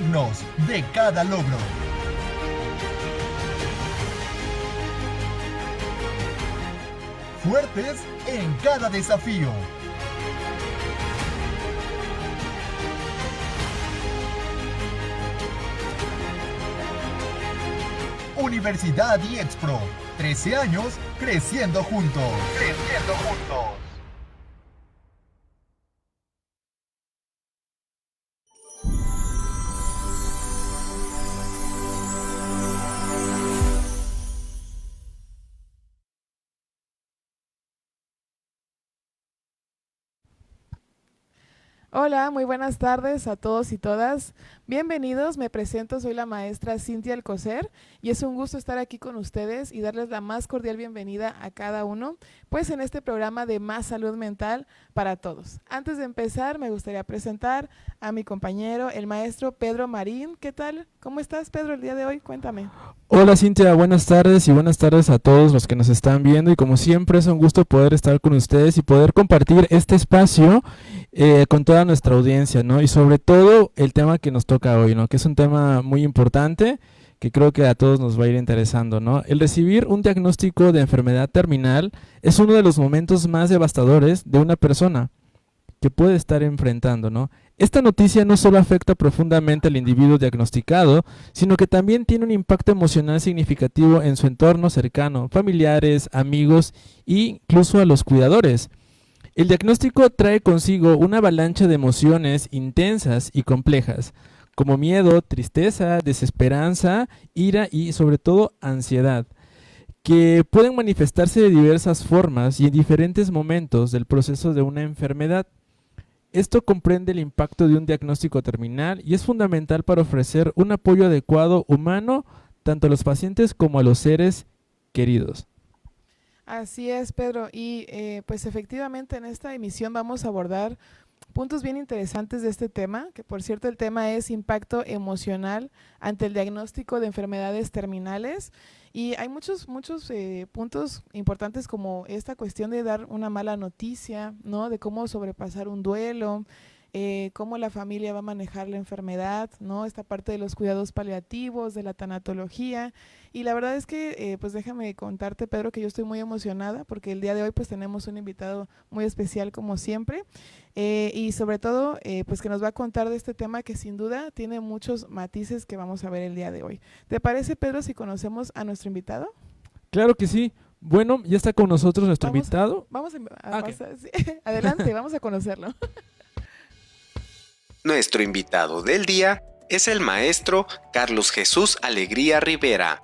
dignos de cada logro. Fuertes en cada desafío. Universidad IEXPRO, 13 años creciendo juntos. Creciendo juntos. Hola, muy buenas tardes a todos y todas. Bienvenidos, me presento, soy la maestra Cintia Alcocer y es un gusto estar aquí con ustedes y darles la más cordial bienvenida a cada uno, pues en este programa de Más Salud Mental para Todos. Antes de empezar, me gustaría presentar a mi compañero, el maestro Pedro Marín. ¿Qué tal? ¿Cómo estás, Pedro, el día de hoy? Cuéntame. Hola Cintia, buenas tardes y buenas tardes a todos los que nos están viendo y como siempre es un gusto poder estar con ustedes y poder compartir este espacio con toda nuestra audiencia, ¿no? Y sobre todo el tema que nos toca hoy, ¿no? Que es un tema muy importante que creo que a todos nos va a ir interesando, ¿no? El recibir un diagnóstico de enfermedad terminal es uno de los momentos más devastadores de una persona que puede estar enfrentando, ¿no? Esta noticia no solo afecta profundamente al individuo diagnosticado, sino que también tiene un impacto emocional significativo en su entorno cercano, familiares, amigos e incluso a los cuidadores. El diagnóstico trae consigo una avalancha de emociones intensas y complejas, como miedo, tristeza, desesperanza, ira y sobre todo ansiedad, que pueden manifestarse de diversas formas y en diferentes momentos del proceso de una enfermedad. Esto comprende el impacto de un diagnóstico terminal y es fundamental para ofrecer un apoyo adecuado humano tanto a los pacientes como a los seres queridos. Así es, Pedro, y pues efectivamente en esta emisión vamos a abordar puntos bien interesantes de este tema, que por cierto el tema es impacto emocional ante el diagnóstico de enfermedades terminales y hay muchos puntos importantes como esta cuestión de dar una mala noticia, ¿no? De cómo sobrepasar un duelo, cómo la familia va a manejar la enfermedad, ¿no? Esta parte de los cuidados paliativos, de la tanatología. Y la verdad es que, pues déjame contarte, Pedro, que yo estoy muy emocionada porque el día de hoy pues tenemos un invitado muy especial como siempre y sobre todo pues que nos va a contar de este tema que sin duda tiene muchos matices que vamos a ver el día de hoy. ¿Te parece, Pedro, si conocemos a nuestro invitado? Claro que sí. Bueno, ya está con nosotros nuestro invitado. Vamos a pasar, sí. Adelante, vamos a conocerlo. Nuestro invitado del día es el maestro Carlos Jesús Alegría Rivera.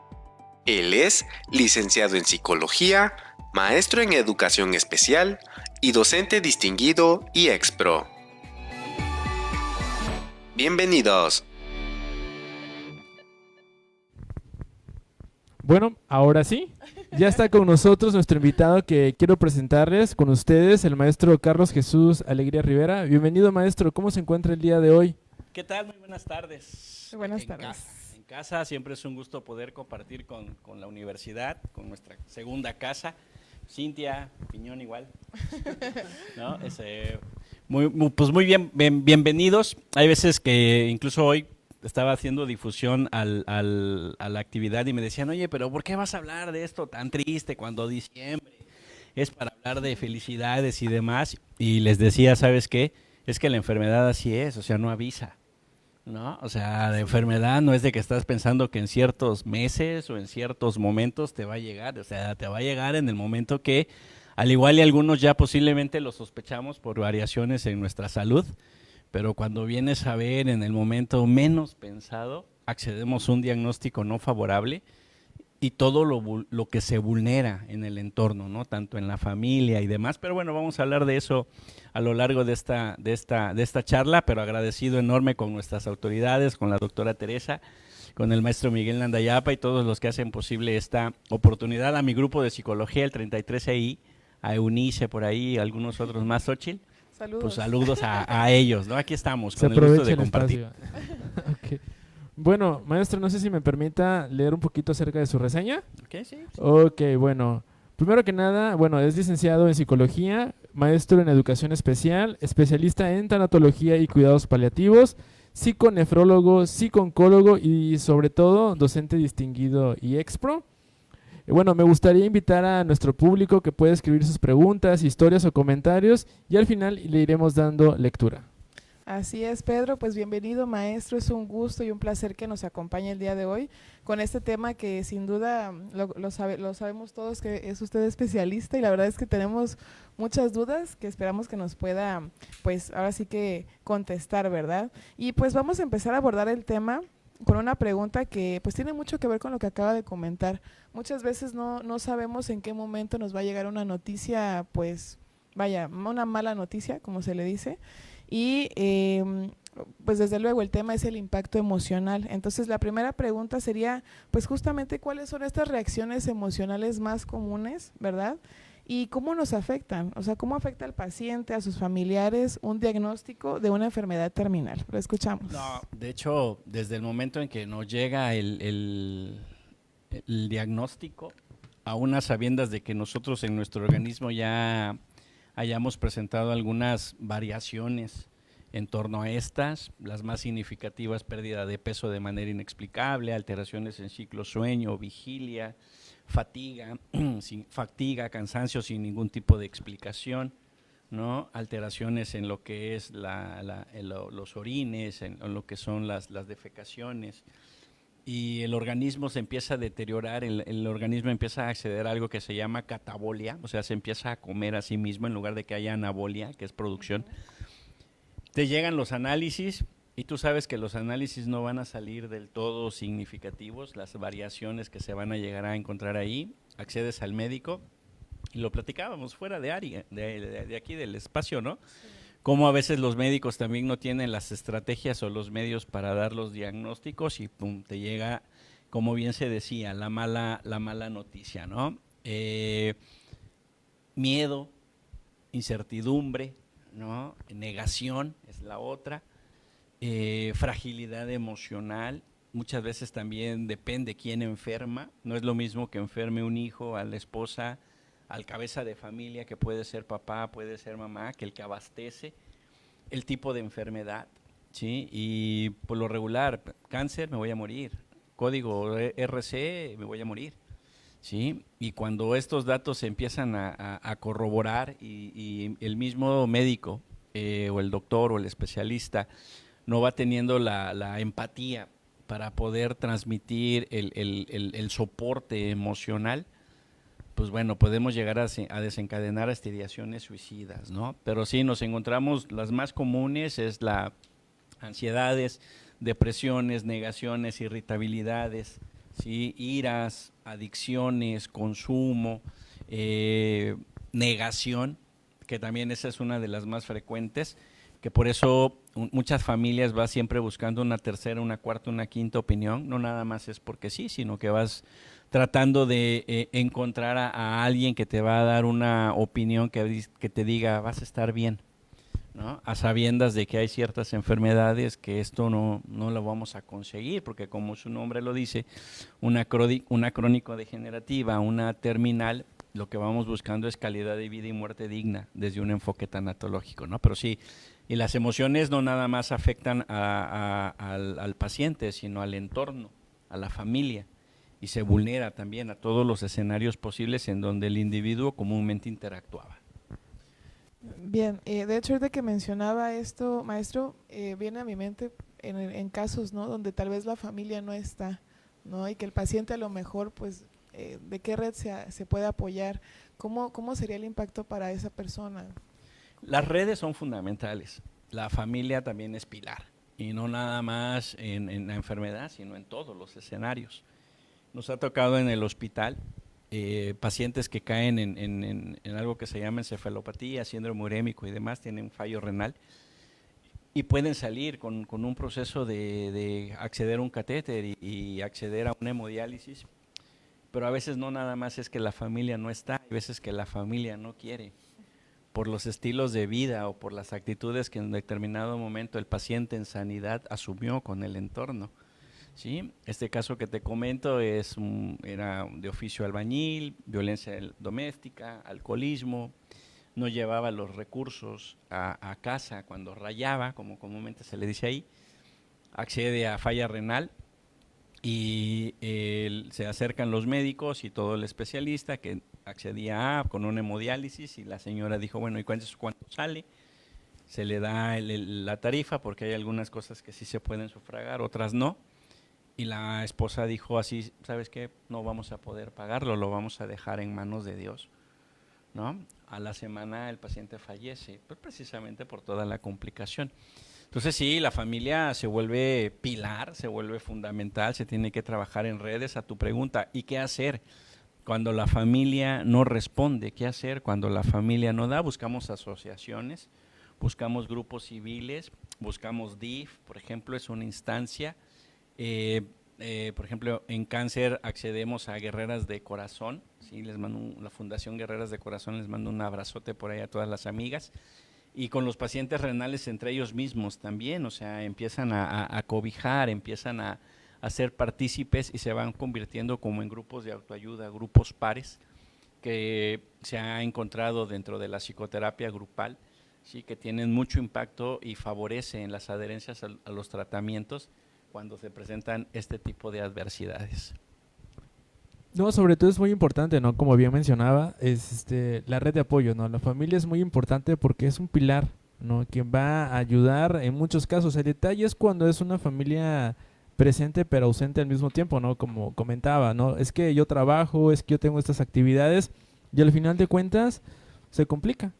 Él es licenciado en Psicología, maestro en Educación Especial y docente distinguido IEXPRO. Bienvenidos. Bueno, ahora sí, ya está con nosotros nuestro invitado que quiero presentarles con ustedes, el maestro Carlos Jesús Alegría Rivera. Bienvenido, maestro, ¿cómo se encuentra el día de hoy? ¿Qué tal? Muy buenas tardes. Buenas tardes. En casa siempre es un gusto poder compartir con la universidad, con nuestra segunda casa. Cintia, Piñón igual. ¿No? Pues muy bien, bienvenidos. Hay veces que incluso hoy estaba haciendo difusión a la actividad y me decían, oye, pero ¿por qué vas a hablar de esto tan triste cuando diciembre es para hablar de felicidades y demás? Y les decía, ¿sabes qué? Es que la enfermedad así es, o sea, no avisa, ¿no? O sea, la enfermedad no es de que estás pensando que en ciertos meses o en ciertos momentos te va a llegar, o sea, te va a llegar en el momento que, al igual y algunos ya posiblemente lo sospechamos por variaciones en nuestra salud, pero cuando vienes a ver en el momento menos pensado, accedemos a un diagnóstico no favorable y todo lo que se vulnera en el entorno, ¿no? Tanto en la familia y demás, pero bueno, vamos a hablar de eso a lo largo de esta charla, pero agradecido enorme con nuestras autoridades, con la doctora Teresa, con el maestro Miguel Nandayapa y todos los que hacen posible esta oportunidad, a mi grupo de psicología, el 33EI, a Eunice por ahí, a algunos otros más, Xochitl. Saludos. Pues saludos a ellos, ¿no? Aquí estamos, Se con el gusto de aprovecha el compartir. Okay. Bueno, maestro, no sé si me permita leer un poquito acerca de su reseña. Okay, sí. Ok, bueno. Primero que nada, bueno, es licenciado en Psicología, maestro en Educación Especial, especialista en Tanatología y Cuidados Paliativos, psiconefrólogo, psico-oncólogo y sobre todo docente distinguido y expro. Bueno, me gustaría invitar a nuestro público que pueda escribir sus preguntas, historias o comentarios y al final le iremos dando lectura. Así es, Pedro, pues bienvenido, maestro, es un gusto y un placer que nos acompañe el día de hoy con este tema que sin duda lo sabemos todos que es usted especialista y la verdad es que tenemos muchas dudas que esperamos que nos pueda, pues ahora sí que contestar, ¿verdad? Y pues vamos a empezar a abordar el tema con una pregunta que pues tiene mucho que ver con lo que acaba de comentar. Muchas veces no sabemos en qué momento nos va a llegar una noticia, pues vaya, una mala noticia, como se le dice, y pues desde luego el tema es el impacto emocional. Entonces la primera pregunta sería pues justamente cuáles son estas reacciones emocionales más comunes, ¿verdad? Y cómo nos afectan, o sea, cómo afecta al paciente, a sus familiares, un diagnóstico de una enfermedad terminal. Lo escuchamos. No, de hecho, desde el momento en que nos llega el diagnóstico, a unas sabiendas de que nosotros en nuestro organismo ya hayamos presentado algunas variaciones en torno a estas, las más significativas, pérdida de peso de manera inexplicable, alteraciones en ciclo sueño, vigilia, fatiga, cansancio sin ningún tipo de explicación, ¿no? Alteraciones en lo que es los orines, en lo que son las defecaciones, y el organismo se empieza a deteriorar, el organismo empieza a acceder a algo que se llama catabolia, o sea, se empieza a comer a sí mismo en lugar de que haya anabolia, que es producción. Te llegan los análisis y tú sabes que los análisis no van a salir del todo significativos, las variaciones que se van a llegar a encontrar ahí, accedes al médico y lo platicábamos fuera de área, de aquí del espacio, ¿no? Sí. Cómo a veces los médicos también no tienen las estrategias o los medios para dar los diagnósticos y pum, te llega, como bien se decía, la mala noticia, ¿no? Miedo, incertidumbre, ¿no? Negación es la otra, fragilidad emocional, muchas veces también depende quién enferma, no es lo mismo que enferme un hijo, a la esposa, al cabeza de familia, que puede ser papá, puede ser mamá, que el que abastece, el tipo de enfermedad, ¿sí? Y por lo regular, cáncer, me voy a morir, código RC, me voy a morir, ¿sí? Y cuando estos datos se empiezan a corroborar y el mismo médico o el doctor o el especialista no va teniendo la empatía para poder transmitir el soporte emocional, pues bueno, podemos llegar a desencadenar ideaciones suicidas, ¿no? Pero sí, nos encontramos, las más comunes es la ansiedades, depresiones, negaciones, irritabilidades, ¿sí? Iras, adicciones, consumo, negación, que también esa es una de las más frecuentes, que por eso muchas familias vas siempre buscando una tercera, una cuarta, una quinta opinión, no nada más es porque sí, sino que vas tratando de encontrar a alguien que te va a dar una opinión que te diga vas a estar bien, ¿no? A sabiendas de que hay ciertas enfermedades que esto no lo vamos a conseguir, porque como su nombre lo dice, una crónico-degenerativa, una terminal, lo que vamos buscando es calidad de vida y muerte digna desde un enfoque tanatológico, ¿no? Pero sí, y las emociones no nada más afectan al paciente, sino al entorno, a la familia, y se vulnera también a todos los escenarios posibles en donde el individuo comúnmente interactuaba. Bien, de hecho ahorita que mencionaba esto, maestro, viene a mi mente en casos, ¿no? Donde tal vez la familia no está, ¿no? Y que el paciente a lo mejor, pues, ¿de qué red se puede apoyar? ¿Cómo sería el impacto para esa persona? Las redes son fundamentales, la familia también es pilar, y no nada más en la enfermedad, sino en todos los escenarios. Nos ha tocado en el hospital pacientes que caen en algo que se llama encefalopatía, síndrome urémico y demás, tienen fallo renal y pueden salir con un proceso de acceder a un catéter y acceder a una hemodiálisis, pero a veces no nada más es que la familia no está, hay veces que la familia no quiere, por los estilos de vida o por las actitudes que en determinado momento el paciente en sanidad asumió con el entorno. ¿Sí? Este caso que te comento era de oficio albañil, violencia doméstica, alcoholismo, no llevaba los recursos a casa cuando rayaba, como comúnmente se le dice ahí, accede a falla renal y se acercan los médicos y todo el especialista que accedía con una hemodiálisis y la señora dijo, bueno, ¿y cuánto sale? Se le da la tarifa porque hay algunas cosas que sí se pueden sufragar, otras no. Y la esposa dijo así, ¿sabes qué? No vamos a poder pagarlo, lo vamos a dejar en manos de Dios, ¿no? A la semana el paciente fallece, pues precisamente por toda la complicación. Entonces sí, la familia se vuelve pilar, se vuelve fundamental, se tiene que trabajar en redes. A tu pregunta, ¿y qué hacer cuando la familia no responde? ¿Qué hacer cuando la familia no da? Buscamos asociaciones, buscamos grupos civiles, buscamos DIF, por ejemplo, es una instancia. Por ejemplo, en cáncer accedemos a Guerreras de Corazón, ¿sí? Les mando la Fundación Guerreras de Corazón, les mando un abrazote por ahí a todas las amigas. Y con los pacientes renales entre ellos mismos también, o sea, empiezan a cobijar, empiezan a ser partícipes y se van convirtiendo como en grupos de autoayuda, grupos pares, que se ha encontrado dentro de la psicoterapia grupal, ¿sí? Que tienen mucho impacto y favorecen las adherencias a los tratamientos cuando se presentan este tipo de adversidades. No, sobre todo es muy importante, ¿no? Como bien mencionaba, es la red de apoyo, ¿no? La familia es muy importante porque es un pilar, ¿no? Quien va a ayudar en muchos casos. El detalle es cuando es una familia presente pero ausente al mismo tiempo, ¿no? Como comentaba, ¿no? Es que yo trabajo, es que yo tengo estas actividades y al final de cuentas se complica.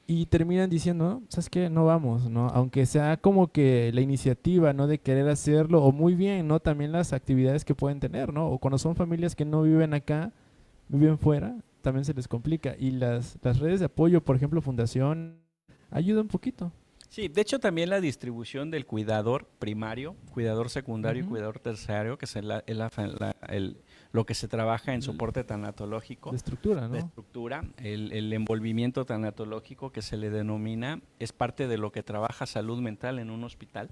Y terminan diciendo, ¿no? ¿Sabes qué? No vamos, ¿no? Aunque sea como que la iniciativa, ¿no? De querer hacerlo, o muy bien, ¿no? También las actividades que pueden tener, ¿no? O cuando son familias que no viven acá, viven fuera, también se les complica. Y las redes de apoyo, por ejemplo, Fundación, ayuda un poquito. Sí, de hecho también la distribución del cuidador primario, cuidador secundario y Ujú. cuidador terciario, que es lo que se trabaja en soporte tanatológico, De estructura, la ¿no? estructura, el envolvimiento tanatológico que se le denomina, es parte de lo que trabaja salud mental en un hospital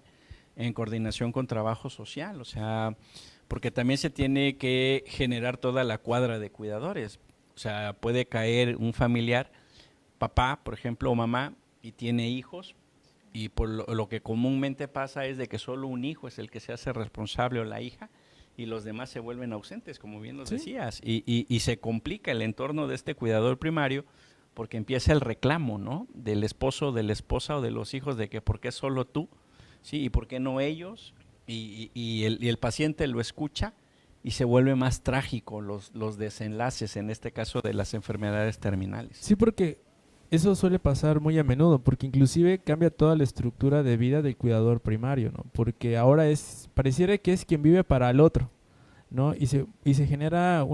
en coordinación con trabajo social, o sea, porque también se tiene que generar toda la cuadra de cuidadores, o sea, puede caer un familiar, papá, por ejemplo, o mamá, y tiene hijos, y por lo que comúnmente pasa es de que solo un hijo es el que se hace responsable o la hija, y los demás se vuelven ausentes, como bien los Sí. decías, y se complica el entorno de este cuidador primario porque empieza el reclamo, ¿no? Del esposo, de la esposa o de los hijos de que ¿por qué solo tú? ¿Sí? ¿Y por qué no ellos? Y el paciente lo escucha y se vuelve más trágico los desenlaces, en este caso de las enfermedades terminales. Sí, porque eso suele pasar muy a menudo, porque inclusive cambia toda la estructura de vida del cuidador primario, ¿no? Porque ahora pareciera que es quien vive para el otro, ¿no? Y se genera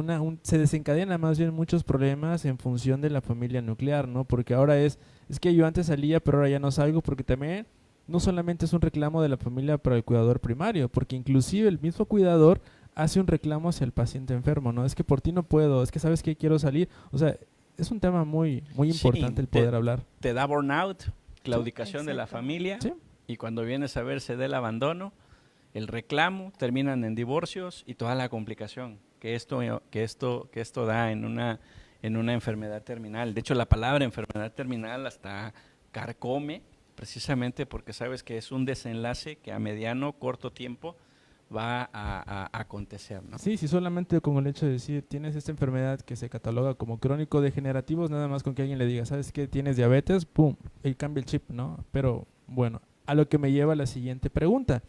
se desencadenan más bien muchos problemas en función de la familia nuclear, ¿no? Porque ahora es que yo antes salía, pero ahora ya no salgo, porque también no solamente es un reclamo de la familia para el cuidador primario, porque inclusive el mismo cuidador hace un reclamo hacia el paciente enfermo, ¿no? Es que por ti no puedo, es que sabes que quiero salir, o sea, es un tema muy, muy importante el poder hablar. Te da burnout, claudicación de la Exacto. familia, Sí. y cuando vienes a ver se da el abandono, el reclamo, terminan en divorcios y toda la complicación que esto da en una enfermedad terminal. De hecho, la palabra enfermedad terminal hasta carcome, precisamente porque sabes que es un desenlace que a mediano, corto tiempo va a acontecer, ¿no? Sí, solamente con el hecho de decir tienes esta enfermedad que se cataloga como crónico degenerativo, nada más con que alguien le diga, ¿sabes qué? Tienes diabetes, pum, y cambia el chip, ¿no? Pero bueno, a lo que me lleva la siguiente pregunta.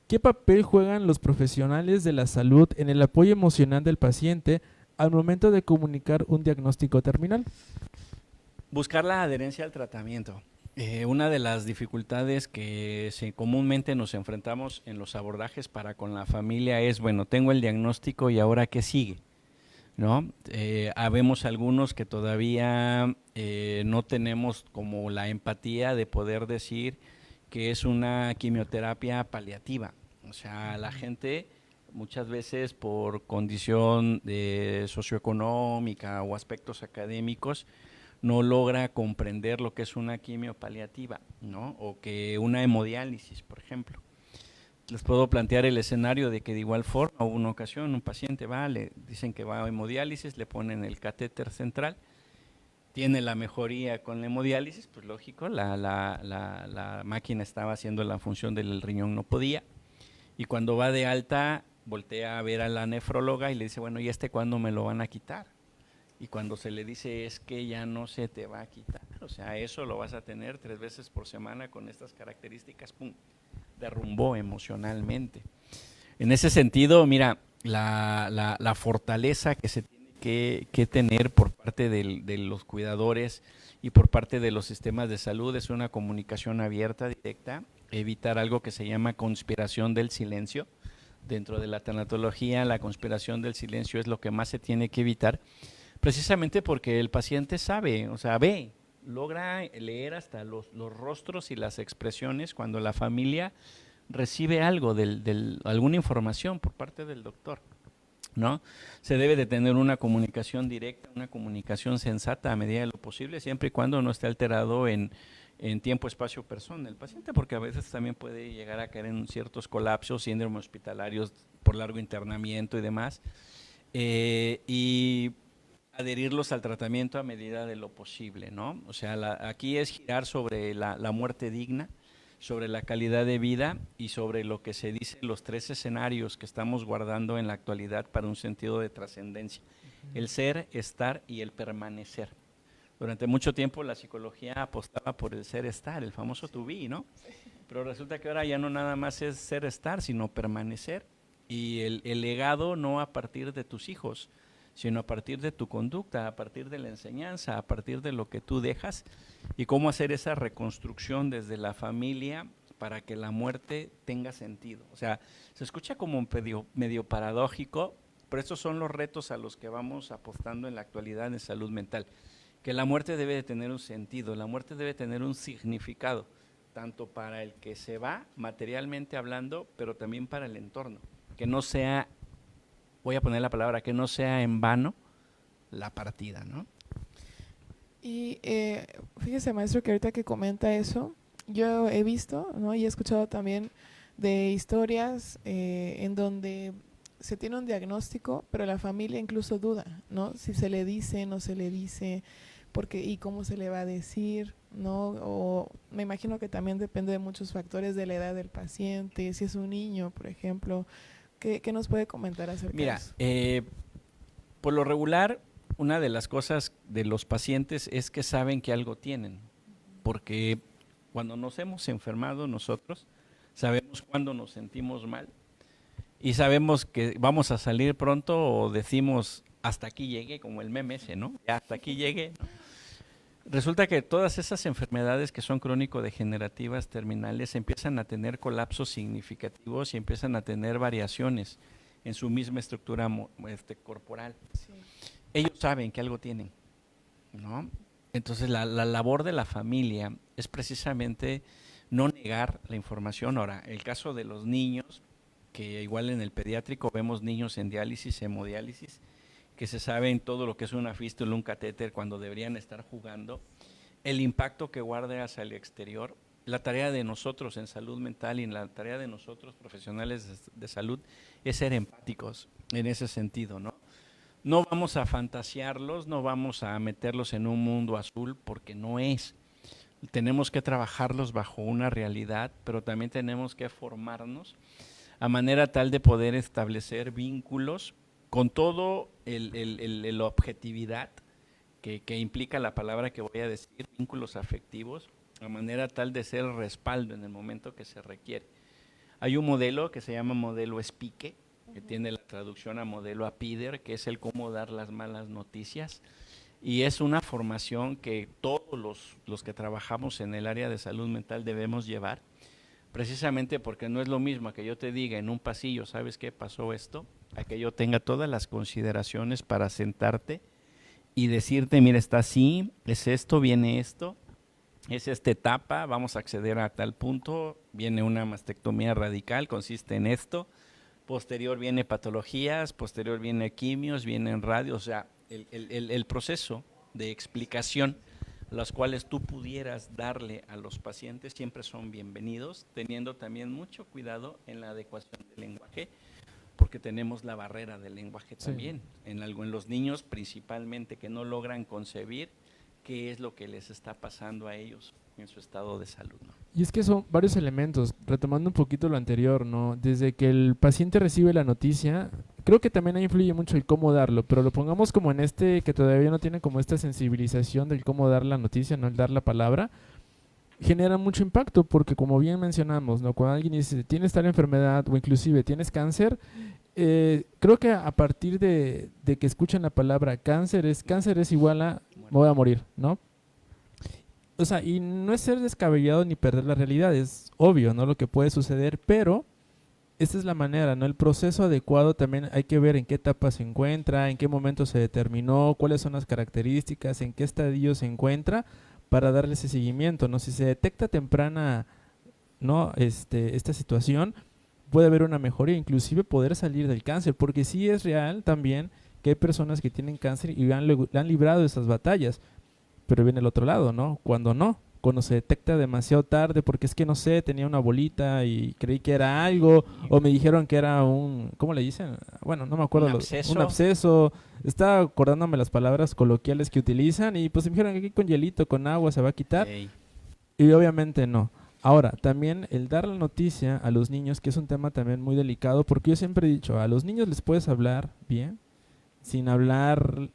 ¿Qué papel juegan los profesionales de la salud en el apoyo emocional del paciente al momento de comunicar un diagnóstico terminal? Buscar la adherencia al tratamiento. Una de las dificultades que comúnmente nos enfrentamos en los abordajes para con la familia es, bueno, tengo el diagnóstico y ahora ¿qué sigue? ¿No? Habemos algunos que todavía no tenemos como la empatía de poder decir que es una quimioterapia paliativa. O sea, la gente muchas veces por condición socioeconómica o aspectos académicos no logra comprender lo que es una quimio paliativa, ¿no? O que una hemodiálisis, por ejemplo. Les puedo plantear el escenario de que de igual forma, hubo una ocasión, un paciente va, le dicen que va a hemodiálisis, le ponen el catéter central, tiene la mejoría con la hemodiálisis, pues lógico, la máquina estaba haciendo la función del riñón, no podía. Y cuando va de alta, voltea a ver a la nefróloga y le dice, bueno, ¿y cuándo me lo van a quitar? Y cuando se le dice, es que ya no se te va a quitar, o sea, eso lo vas a tener 3 veces por semana con estas características, ¡pum!, derrumbó emocionalmente. En ese sentido, mira, la fortaleza que se tiene que tener por parte de los cuidadores y por parte de los sistemas de salud es una comunicación abierta, directa, evitar algo que se llama conspiración del silencio. Dentro de la tanatología, la conspiración del silencio es lo que más se tiene que evitar, precisamente porque el paciente sabe, o sea, ve, logra leer hasta los rostros y las expresiones cuando la familia recibe algo, alguna información por parte del doctor, ¿no? Se debe de tener una comunicación directa, una comunicación sensata a medida de lo posible, siempre y cuando no esté alterado en tiempo, espacio, persona el paciente, porque a veces también puede llegar a caer en ciertos colapsos, síndromes hospitalarios por largo internamiento y demás, y adherirlos al tratamiento a medida de lo posible, ¿no? O sea, aquí es girar sobre la muerte digna, sobre la calidad de vida y sobre lo que se dice los 3 escenarios que estamos guardando en la actualidad para un sentido de trascendencia: el ser, estar y el permanecer. Durante mucho tiempo la psicología apostaba por el ser, estar, el famoso to be, ¿no? Pero resulta que ahora ya no nada más es ser, estar, sino permanecer, y el legado no a partir de tus hijos, sino a partir de tu conducta, a partir de la enseñanza, a partir de lo que tú dejas, y cómo hacer esa reconstrucción desde la familia para que la muerte tenga sentido. O sea, se escucha como medio paradójico, pero estos son los retos a los que vamos apostando en la actualidad en salud mental, que la muerte debe de tener un sentido, la muerte debe tener un significado, tanto para el que se va, materialmente hablando, pero también para el entorno, que no sea, voy a poner la palabra, que no sea en vano la partida, ¿no? Y fíjese, maestro, que ahorita que comenta eso, yo he visto, ¿no?, y he escuchado también de historias en donde se tiene un diagnóstico, pero la familia incluso duda, ¿no?, si se le dice, no se le dice, porque y cómo se le va a decir, ¿no? O me imagino que también depende de muchos factores, de la edad del paciente, si es un niño, por ejemplo. ¿Qué nos puede comentar acerca de eso? Mira, por lo regular, una de las cosas de los pacientes es que saben que algo tienen, porque cuando nos hemos enfermado nosotros, sabemos cuándo nos sentimos mal y sabemos que vamos a salir pronto, o decimos hasta aquí llegué, como el meme ese, ¿no? Ya hasta aquí llegué, ¿no? Resulta que todas esas enfermedades que son crónico-degenerativas terminales empiezan a tener colapsos significativos y empiezan a tener variaciones en su misma estructura corporal. Sí. Ellos saben que algo tienen, ¿no? Entonces la labor de la familia es precisamente no negar la información. Ahora, el caso de los niños, que igual en el pediátrico vemos niños en diálisis, hemodiálisis, que se saben todo lo que es una fístula, un catéter, cuando deberían estar jugando, el impacto que guarda hacia el exterior. La tarea de nosotros en salud mental y la tarea de nosotros profesionales de salud es ser empáticos en ese sentido, ¿no? No vamos a fantasearlos, no vamos a meterlos en un mundo azul, porque no es. Tenemos que trabajarlos bajo una realidad, pero también tenemos que formarnos a manera tal de poder establecer vínculos con todo la objetividad que implica la palabra que voy a decir, vínculos afectivos, a manera tal de ser respaldo en el momento que se requiere. Hay un modelo que se llama modelo Spique, que tiene la traducción a modelo APIDER, que es el cómo dar las malas noticias, y es una formación que todos los que trabajamos en el área de salud mental debemos llevar, precisamente porque no es lo mismo que yo te diga en un pasillo, ¿sabes qué pasó esto?, a que yo tenga todas las consideraciones para sentarte y decirte, mira, está así, es esto, viene esto, es esta etapa, vamos a acceder a tal punto, viene una mastectomía radical, consiste en esto, posterior viene patologías, posterior viene quimios, vienen radios, o sea, el proceso de explicación, las cuales tú pudieras darle a los pacientes, siempre son bienvenidos, teniendo también mucho cuidado en la adecuación del lenguaje, porque tenemos la barrera del lenguaje también, en los niños principalmente, que no logran concebir qué es lo que les está pasando a ellos en su estado de salud, ¿no? Y es que son varios elementos, retomando un poquito lo anterior, ¿no? Desde que el paciente recibe la noticia, creo que también ahí influye mucho el cómo darlo, pero lo pongamos como en este que todavía no tiene como esta sensibilización del cómo dar la noticia, no el dar la palabra, genera mucho impacto porque como bien mencionamos, ¿no? Cuando alguien dice tienes tal enfermedad o inclusive tienes cáncer, creo que a partir de que escuchan la palabra cáncer es igual a me voy a morir, ¿no? O sea, y no es ser descabellado ni perder la realidad, es obvio, ¿no? Lo que puede suceder, pero esta es la manera, ¿no? El proceso adecuado también hay que ver en qué etapa se encuentra, en qué momento se determinó, cuáles son las características, en qué estadio se encuentra para darle ese seguimiento, ¿no? Si se detecta temprana, ¿no? Esta situación, puede haber una mejoría, inclusive poder salir del cáncer, porque sí es real también que hay personas que tienen cáncer y han librado esas batallas, pero viene el otro lado, ¿no? Cuando se detecta demasiado tarde, porque es que no sé, tenía una bolita y creí que era algo, o me dijeron que era ¿cómo le dicen? Bueno, no me acuerdo. Un absceso. Estaba acordándome las palabras coloquiales que utilizan y pues me dijeron que aquí con hielito, con agua se va a quitar. Ey. Y obviamente no. Ahora, también el dar la noticia a los niños, que es un tema también muy delicado, porque yo siempre he dicho, a los niños les puedes hablar bien, sin hablar,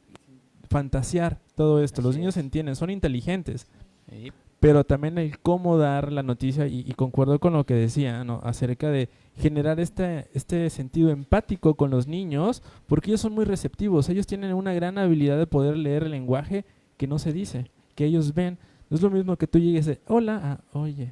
fantasear todo esto. Los niños entienden, son inteligentes. Ey. Pero también el cómo dar la noticia, y concuerdo con lo que decía, ¿no? Acerca de generar este sentido empático con los niños, porque ellos son muy receptivos, ellos tienen una gran habilidad de poder leer el lenguaje que no se dice, que ellos ven. No es lo mismo que tú llegues de, hola, oye,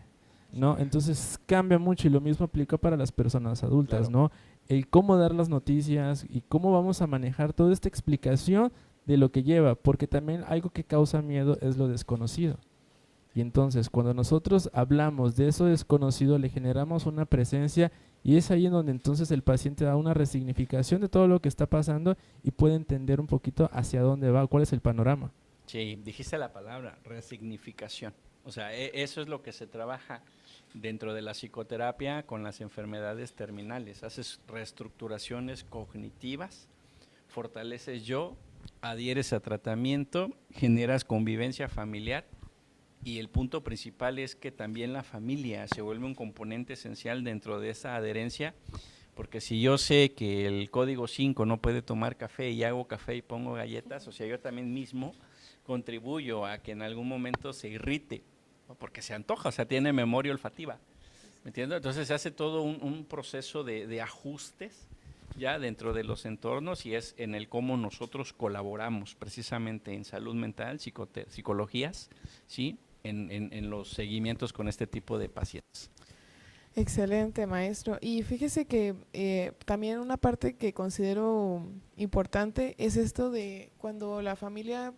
¿no? Entonces cambia mucho y lo mismo aplica para las personas adultas, Claro. ¿no? El cómo dar las noticias y cómo vamos a manejar toda esta explicación de lo que lleva, porque también algo que causa miedo es lo desconocido. Y entonces, cuando nosotros hablamos de eso desconocido, le generamos una presencia y es ahí en donde entonces el paciente da una resignificación de todo lo que está pasando y puede entender un poquito hacia dónde va, cuál es el panorama. Sí, dijiste la palabra, resignificación. O sea, eso es lo que se trabaja dentro de la psicoterapia con las enfermedades terminales. Haces reestructuraciones cognitivas, fortaleces yo, adhieres a tratamiento, generas convivencia familiar. Y el punto principal es que también la familia se vuelve un componente esencial dentro de esa adherencia, porque si yo sé que el código 5 no puede tomar café y hago café y pongo galletas, o sea, yo también mismo contribuyo a que en algún momento se irrite, ¿no? Porque se antoja, o sea, tiene memoria olfativa, ¿me entiendes? Entonces se hace todo un proceso de ajustes ya dentro de los entornos y es en el cómo nosotros colaboramos precisamente en salud mental, psicologías, ¿sí? En los seguimientos con este tipo de pacientes. Excelente, maestro. Y fíjese que también una parte que considero importante es esto de cuando la familia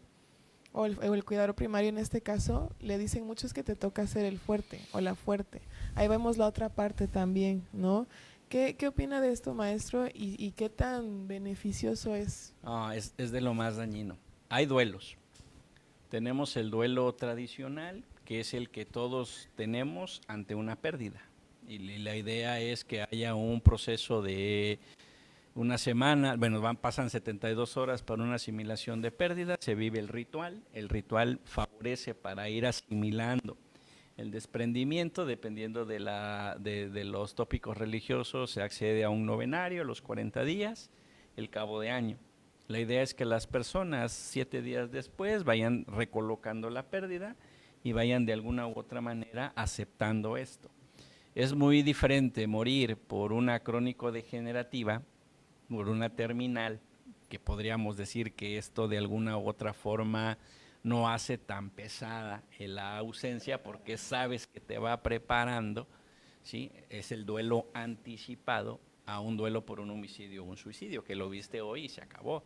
o el cuidador primario en este caso le dicen muchos que te toca ser el fuerte o la fuerte. Ahí vemos la otra parte también, ¿no? ¿Qué opina de esto, maestro? ¿Y qué tan beneficioso es? Es de lo más dañino. Hay duelos. Tenemos el duelo tradicional, que es el que todos tenemos ante una pérdida. Y la idea es que haya un proceso de una semana, bueno, pasan 72 horas para una asimilación de pérdida, se vive el ritual favorece para ir asimilando el desprendimiento, dependiendo de los tópicos religiosos, se accede a un novenario, los 40 días, el cabo de año. La idea es que las personas 7 días después vayan recolocando la pérdida y vayan de alguna u otra manera aceptando esto. Es muy diferente morir por una crónico-degenerativa, por una terminal, que podríamos decir que esto de alguna u otra forma no hace tan pesada la ausencia porque sabes que te va preparando, ¿sí? Es el duelo anticipado a un duelo por un homicidio o un suicidio, que lo viste hoy y se acabó.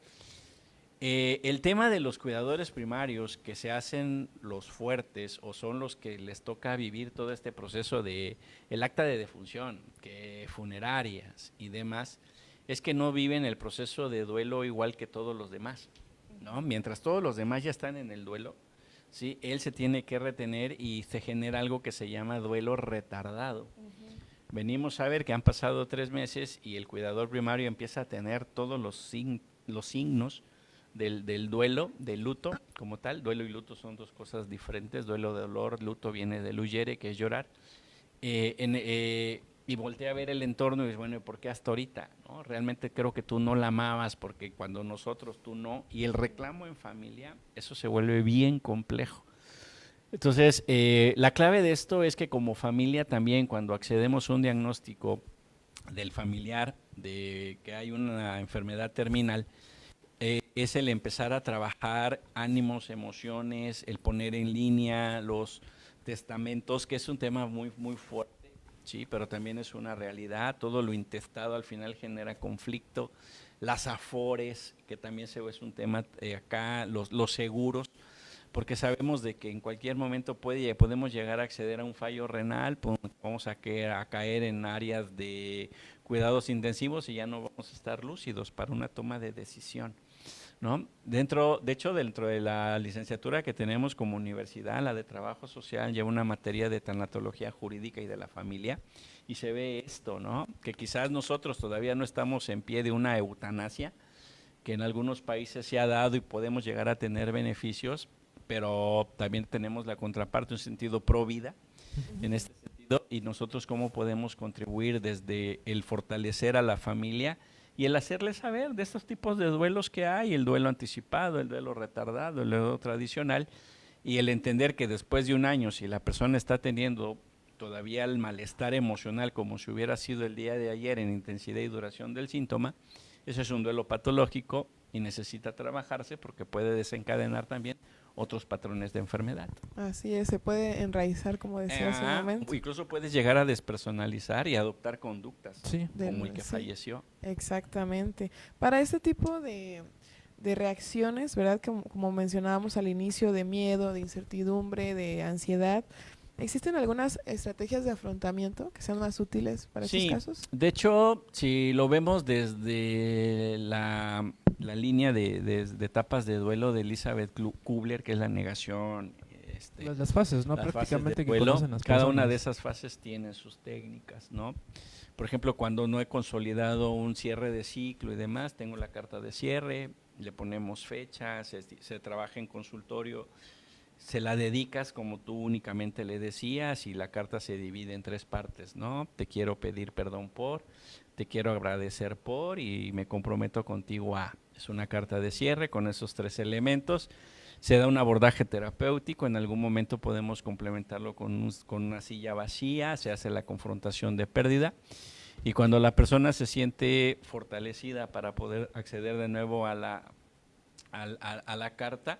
El tema de los cuidadores primarios que se hacen los fuertes o son los que les toca vivir todo este proceso de el acta de defunción, que funerarias y demás, es que no viven el proceso de duelo igual que todos los demás, ¿no? Mientras todos los demás ya están en el duelo, ¿sí? Él se tiene que retener y se genera algo que se llama duelo retardado. Venimos a ver que han pasado 3 meses y el cuidador primario empieza a tener todos los signos, del duelo, del luto como tal. Duelo y luto son dos cosas diferentes. Duelo de dolor, luto viene del huyere, que es llorar. Y volteé a ver el entorno y dices, bueno, ¿por qué hasta ahorita? ¿No? Realmente creo que tú no la amabas porque cuando nosotros tú no. Y el reclamo en familia, eso se vuelve bien complejo. Entonces, la clave de esto es que como familia también, cuando accedemos a un diagnóstico del familiar, de que hay una enfermedad terminal, es el empezar a trabajar ánimos, emociones, el poner en línea los testamentos, que es un tema muy, muy fuerte, sí, pero también es una realidad. Todo lo intestado al final genera conflicto. Las afores, que también es un tema acá, los seguros, porque sabemos de que en cualquier momento podemos llegar a acceder a un fallo renal, vamos a caer en áreas de cuidados intensivos y ya no vamos a estar lúcidos para una toma de decisión, ¿no? Dentro de la licenciatura que tenemos como universidad, la de Trabajo Social, lleva una materia de tanatología jurídica y de la familia, y se ve esto, ¿no? Que quizás nosotros todavía no estamos en pie de una eutanasia, que en algunos países se ha dado y podemos llegar a tener beneficios, pero también tenemos la contraparte, un sentido pro vida, en este sentido, y nosotros cómo podemos contribuir desde el fortalecer a la familia y el hacerles saber de estos tipos de duelos que hay, el duelo anticipado, el duelo retardado, el duelo tradicional, y el entender que después de un año, si la persona está teniendo todavía el malestar emocional como si hubiera sido el día de ayer en intensidad y duración del síntoma, ese es un duelo patológico y necesita trabajarse porque puede desencadenar también otros patrones de enfermedad. Así es, se puede enraizar, como decía hace un momento. Incluso puedes llegar a despersonalizar y adoptar conductas, Sí. como el que Sí, falleció. exactamente. Para este tipo de reacciones, ¿verdad? Como mencionábamos al inicio, de miedo, de incertidumbre, de ansiedad, ¿existen algunas estrategias de afrontamiento que sean más útiles para estos casos? De hecho, si lo vemos desde la línea de etapas de duelo de Elizabeth Kubler, que es la negación, Las fases, ¿no? las Prácticamente fases de que duelo, conocen las cada personas. una de esas fases tiene sus técnicas, ¿no? Por ejemplo, cuando no he consolidado un cierre de ciclo y demás, tengo la carta de cierre, le ponemos fecha, se trabaja en consultorio, se la dedicas como tú únicamente le decías y la carta se divide en 3 partes, ¿no? Te quiero pedir perdón por, te quiero agradecer por y me comprometo contigo a. Es una carta de cierre con esos 3 elementos. Se da un abordaje terapéutico, en algún momento podemos complementarlo con una silla vacía, se hace la confrontación de pérdida y cuando la persona se siente fortalecida para poder acceder de nuevo a la carta,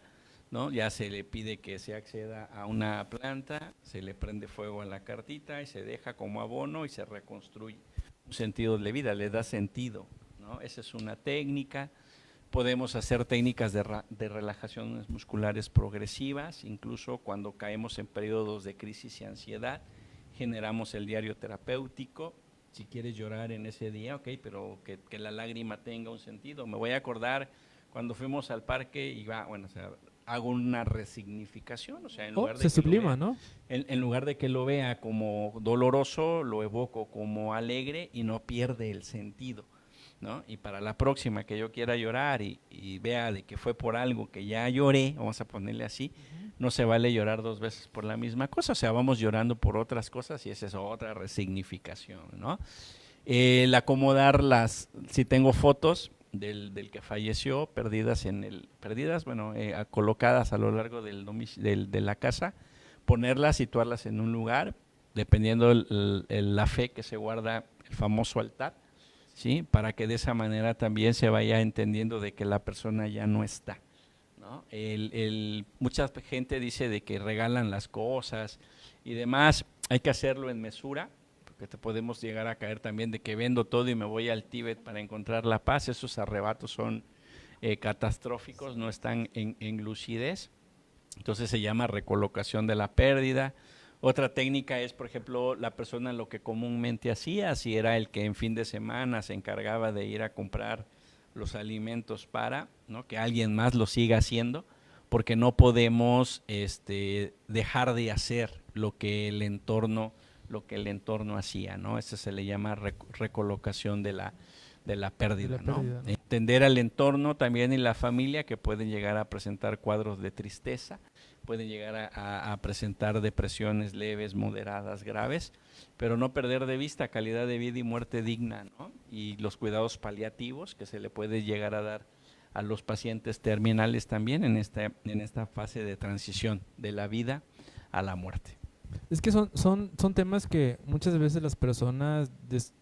¿no? Ya se le pide que se acceda a una planta, se le prende fuego a la cartita y se deja como abono y se reconstruye un sentido de vida, le da sentido, ¿no? Esa es una técnica. Podemos hacer técnicas de relajaciones musculares progresivas, incluso cuando caemos en periodos de crisis y ansiedad, generamos el diario terapéutico. Si quieres llorar en ese día, ok, pero que la lágrima tenga un sentido. Me voy a acordar cuando fuimos al parque y hago una resignificación, o sea, en lugar de se que sublima, lo vea, ¿no? en lugar de que lo vea como doloroso, lo evoco como alegre y no pierde el sentido, ¿no? Y para la próxima que yo quiera llorar y vea de que fue por algo que ya lloré, vamos a ponerle así, no se vale llorar 2 veces por la misma cosa, o sea, vamos llorando por otras cosas y esa es otra resignificación, ¿no? El acomodar si tengo fotos del que falleció, colocadas a lo largo de la casa, ponerlas, situarlas en un lugar, dependiendo la fe que se guarda, el famoso altar, ¿sí? Para que de esa manera también se vaya entendiendo de que la persona ya no está, ¿no? Mucha gente dice de que regalan las cosas y demás, hay que hacerlo en mesura, porque te podemos llegar a caer también de que vendo todo y me voy al Tíbet para encontrar la paz. Esos arrebatos son catastróficos, no están en lucidez, entonces se llama recolocación de la pérdida. Otra técnica es, por ejemplo, la persona lo que comúnmente hacía, si era el que en fin de semana se encargaba de ir a comprar los alimentos para, ¿no? Que alguien más lo siga haciendo, porque no podemos dejar de hacer lo que el entorno hacía, ¿no? Eso se le llama recolocación de la pérdida, ¿no? atender al entorno también y la familia, que pueden llegar a presentar cuadros de tristeza, pueden llegar a presentar depresiones leves, moderadas, graves, pero no perder de vista calidad de vida y muerte digna, ¿no? Y los cuidados paliativos que se le puede llegar a dar a los pacientes terminales también en esta fase de transición de la vida a la muerte. Es que son temas que muchas veces las personas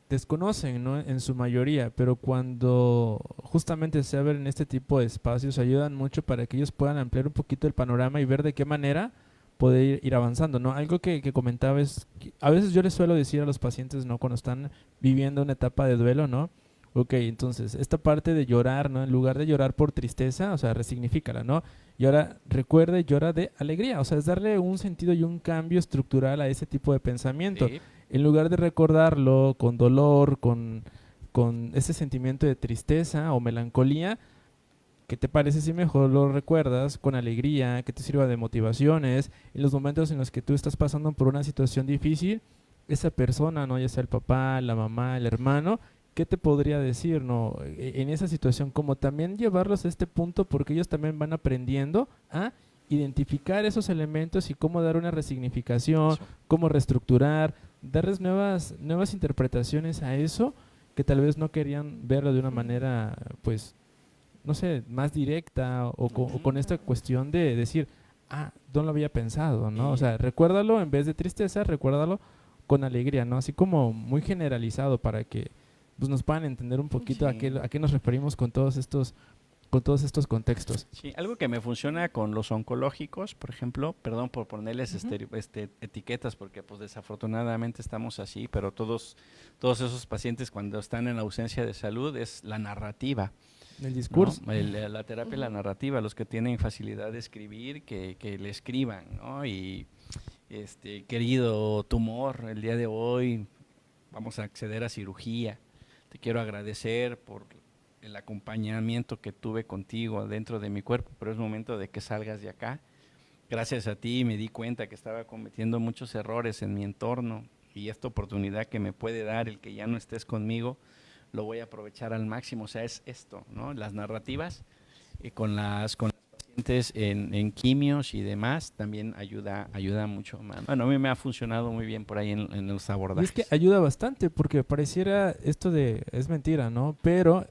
desconocen, ¿no? En su mayoría, pero cuando justamente se abren este tipo de espacios ayudan mucho para que ellos puedan ampliar un poquito el panorama y ver de qué manera poder ir avanzando, ¿no? Algo que comentaba es que a veces yo les suelo decir a los pacientes, ¿no? Cuando están viviendo una etapa de duelo, ¿no? Ok, entonces, esta parte de llorar, ¿no? En lugar de llorar por tristeza, o sea, resignifícala, ¿no? Y ahora recuerda y llora de alegría, o sea, es darle un sentido y un cambio estructural a ese tipo de pensamiento. Sí. En lugar de recordarlo con dolor, con ese sentimiento de tristeza o melancolía, ¿qué te parece si mejor lo recuerdas con alegría, que te sirva de motivaciones? En los momentos en los que tú estás pasando por una situación difícil, esa persona, ¿no? Ya sea el papá, la mamá, el hermano, ¿qué te podría decir, no? En esa situación, como también llevarlos a este punto, porque ellos también van aprendiendo a identificar esos elementos y cómo dar una resignificación, Eso. cómo reestructurar, darles nuevas interpretaciones a eso que tal vez no querían verlo de una manera, pues, no sé, más directa o con esta cuestión de decir, no lo había pensado, ¿no? O sea, recuérdalo en vez de tristeza, recuérdalo con alegría, ¿no? Así como muy generalizado para que pues nos puedan entender un poquito Sí. a qué nos referimos con todos estos contextos. Sí, algo que me funciona con los oncológicos, por ejemplo, perdón por ponerles Ujú. etiquetas, porque pues desafortunadamente estamos así, pero todos esos pacientes cuando están en ausencia de salud es la narrativa, El ¿no? discurso. La terapia, la narrativa, los que tienen facilidad de escribir, que le escriban, ¿no? Y querido tumor, el día de hoy vamos a acceder a cirugía. Te quiero agradecer por el acompañamiento que tuve contigo dentro de mi cuerpo, pero es momento de que salgas de acá. Gracias a ti me di cuenta que estaba cometiendo muchos errores en mi entorno y esta oportunidad que me puede dar el que ya no estés conmigo, lo voy a aprovechar al máximo. O sea, es esto, ¿no? Las narrativas con las pacientes en quimios y demás también ayuda mucho. Bueno, a mí me ha funcionado muy bien por ahí en los Y abordajes. es que ayuda bastante porque pareciera esto es mentira, ¿no? Pero